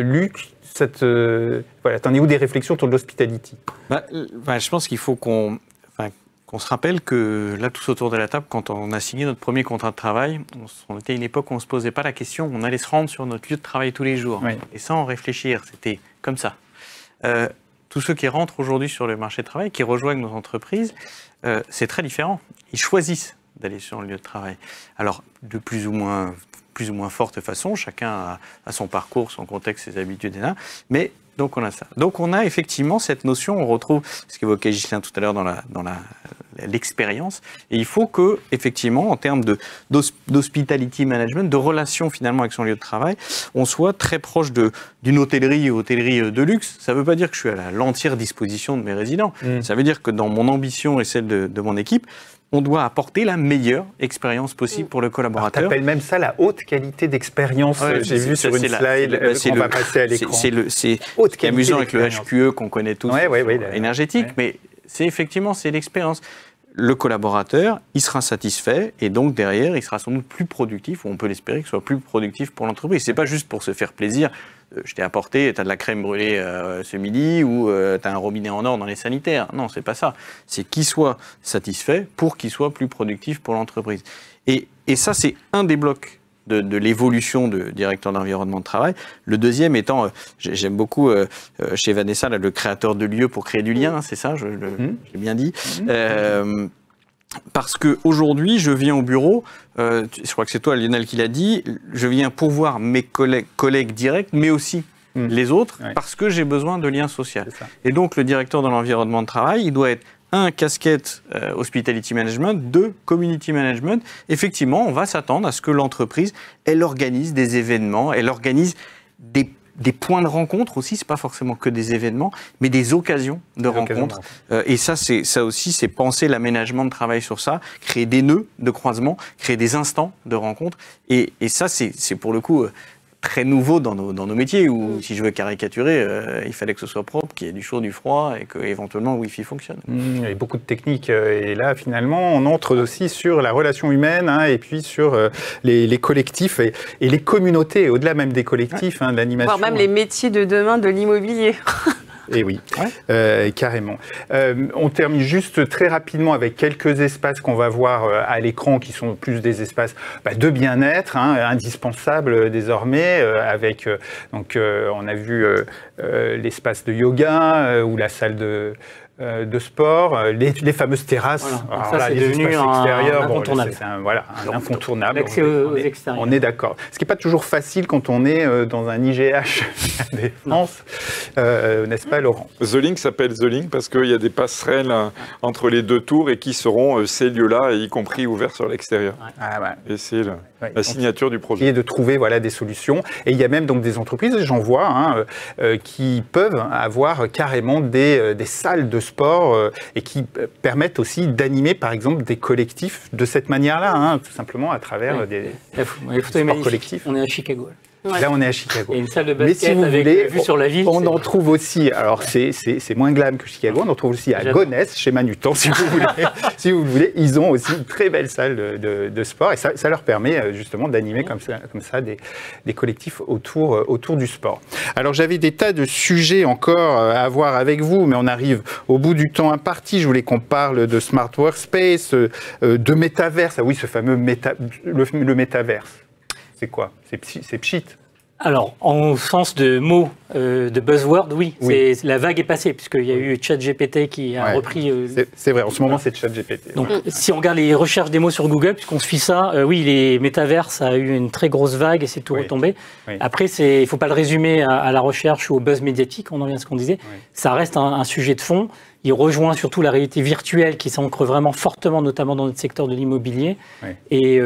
Speaker 1: Luc, t'en es où des réflexions autour de l'hospitality?
Speaker 2: Je pense qu'il faut qu'on se rappelle que là, tous autour de la table, quand on a signé notre premier contrat de travail, on était à une époque où on ne se posait pas la question, on allait se rendre sur notre lieu de travail tous les jours. Oui. Et sans réfléchir, c'était comme ça. Tous ceux qui rentrent aujourd'hui sur le marché de travail, qui rejoignent nos entreprises, c'est très différent. Ils choisissent d'aller sur le lieu de travail. Alors, de plus ou moins forte façon, chacun a son parcours, son contexte, ses habitudes, etc. Mais donc on a ça. Donc on a effectivement cette notion, on retrouve ce qu'évoquait Ghislain tout à l'heure dans l'expérience. Et il faut que, effectivement, en termes d'hospitality management, de relation finalement avec son lieu de travail, on soit très proche d'une hôtellerie de luxe. Ça ne veut pas dire que je suis à l'entière disposition de mes résidents. Ça veut dire que dans mon ambition et celle de mon équipe, on doit apporter la meilleure expérience possible pour le collaborateur.
Speaker 1: Tu appelles même ça la haute qualité d'expérience. J'ai vu sur une slide qu'on va passer à l'écran.
Speaker 2: C'est amusant avec le HQE qu'on connaît tous, énergétique, mais c'est l'expérience. Le collaborateur, il sera satisfait et donc derrière, il sera sans doute plus productif, ou on peut l'espérer qu'il soit plus productif pour l'entreprise. C'est pas juste pour se faire plaisir. Je t'ai apporté, tu as de la crème brûlée ce midi ou tu as un robinet en or dans les sanitaires. Non, c'est pas ça. C'est qu'il soit satisfait pour qu'il soit plus productif pour l'entreprise. Et ça, c'est un des blocs de l'évolution de directeur d'environnement de travail. Le deuxième étant, j'aime beaucoup chez Vanessa, le créateur de lieux pour créer du lien, c'est ça, j'ai bien dit. Parce qu'aujourd'hui, je viens au bureau, je crois que c'est toi Lionel qui l'a dit, je viens pour voir mes collègues directs, mais aussi les autres, parce que j'ai besoin de liens sociaux. Et donc le directeur de l'environnement de travail, il doit être casquette hospitality management, 2 community management. Effectivement, on va s'attendre à ce que l'entreprise, elle organise des événements, elle organise des points de rencontre aussi, c'est pas forcément que des événements, mais des occasions de rencontre. Et ça aussi, c'est penser l'aménagement de travail sur ça, créer des nœuds de croisement, créer des instants de rencontre. Et ça, c'est pour le coup très nouveau dans nos métiers, où si je veux caricaturer, il fallait que ce soit propre, qu'il y ait du chaud, du froid, et qu'éventuellement le Wi-Fi fonctionne.
Speaker 1: Il y a beaucoup de techniques, et là finalement on entre aussi sur la relation humaine, et puis sur les collectifs et les communautés, au-delà même des collectifs, de l'animation.
Speaker 4: Voire même les métiers de demain de l'immobilier.
Speaker 1: Et oui, carrément. On termine juste très rapidement avec quelques espaces qu'on va voir à l'écran qui sont plus des espaces de bien-être, indispensables désormais. Avec donc on a vu l'espace de yoga ou la salle de sport, les fameuses terrasses.
Speaker 3: Voilà. Ça, c'est devenu un incontournable.
Speaker 1: C'est un incontournable.
Speaker 3: L'accès aux extérieurs.
Speaker 1: On est d'accord. Ce qui n'est pas toujours facile quand on est dans un IGH à Défense, n'est-ce pas, Laurent?
Speaker 5: The Link s'appelle The Link parce qu'il y a des passerelles entre les deux tours et qui seront ces lieux-là, y compris ouverts sur l'extérieur. Et c'est la signature du projet.
Speaker 1: Et de trouver des solutions. Et il y a même donc des entreprises, j'en vois, qui peuvent avoir carrément des salles de sport et qui permettent aussi d'animer, par exemple, des collectifs de cette manière-là, tout simplement à travers des sports collectifs.
Speaker 3: On est à Chicago.
Speaker 1: Là, on est à Chicago.
Speaker 3: Et une salle de basket avec vue sur la ville.
Speaker 1: On en trouve aussi, alors c'est moins glam que Chicago, on en trouve aussi à Gonesse, chez Manutan, si vous voulez. Si vous voulez, ils ont aussi une très belle salle de sport et ça leur permet justement d'animer comme ça des collectifs autour du sport. Alors j'avais des tas de sujets encore à voir avec vous, mais on arrive au bout du temps imparti. Je voulais qu'on parle de Smart Workspace, de métaverse. Ah oui, ce fameux le métaverse. C'est quoi? C'est pchit.
Speaker 3: Alors, en sens de mots, de buzzword, oui. La vague est passée, puisqu'il y a eu ChatGPT qui a repris...
Speaker 1: C'est vrai, en ce moment, c'est ChatGPT.
Speaker 3: Donc, si on regarde les recherches des mots sur Google, puisqu'on suit ça, oui, les métavers, ça a eu une très grosse vague et c'est tout retombé. Après, il ne faut pas le résumer à la recherche ou au buzz médiatique, on en vient à ce qu'on disait. Ça reste un sujet de fond. Il rejoint surtout la réalité virtuelle qui s'ancre vraiment fortement, notamment dans notre secteur de l'immobilier. Et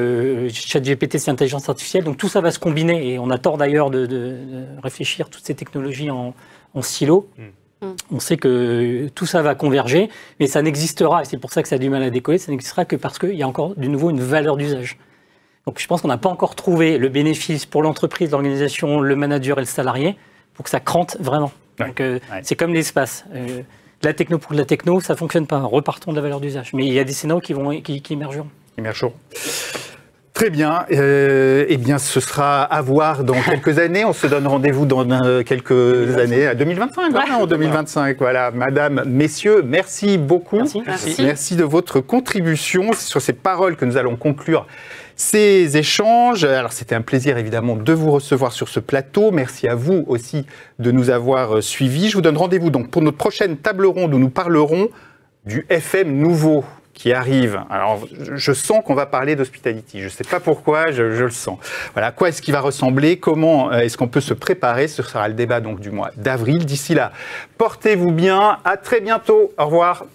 Speaker 3: ChatGPT, c'est l'intelligence artificielle. Donc tout ça va se combiner. Et on a tort d'ailleurs de réfléchir toutes ces technologies en silo. On sait que tout ça va converger, mais ça n'existera, et c'est pour ça que ça a du mal à décoller, ça n'existera que parce qu'il y a encore de nouveau une valeur d'usage. Donc je pense qu'on n'a pas encore trouvé le bénéfice pour l'entreprise, l'organisation, le manager et le salarié pour que ça crante vraiment. Donc c'est comme l'espace. La techno pour de la techno, ça ne fonctionne pas. Repartons de la valeur d'usage. Mais il y a des scénarios qui émergeront.
Speaker 1: Très bien. Eh bien, ce sera à voir dans quelques années. On se donne rendez-vous dans quelques années, à 2025. En 2025. Voilà. Madame, messieurs, merci beaucoup. Merci de votre contribution. C'est sur ces paroles que nous allons conclure ces échanges. Alors, c'était un plaisir, évidemment, de vous recevoir sur ce plateau. Merci à vous aussi de nous avoir suivis. Je vous donne rendez-vous donc pour notre prochaine table ronde où nous parlerons du FM nouveau qui arrive. Alors, je sens qu'on va parler d'hospitality. Je ne sais pas pourquoi, je le sens. Voilà, quoi est-ce qu'il va ressembler? Comment est-ce qu'on peut se préparer? Ce sera le débat donc du mois d'avril. D'ici là, portez-vous bien. À très bientôt. Au revoir.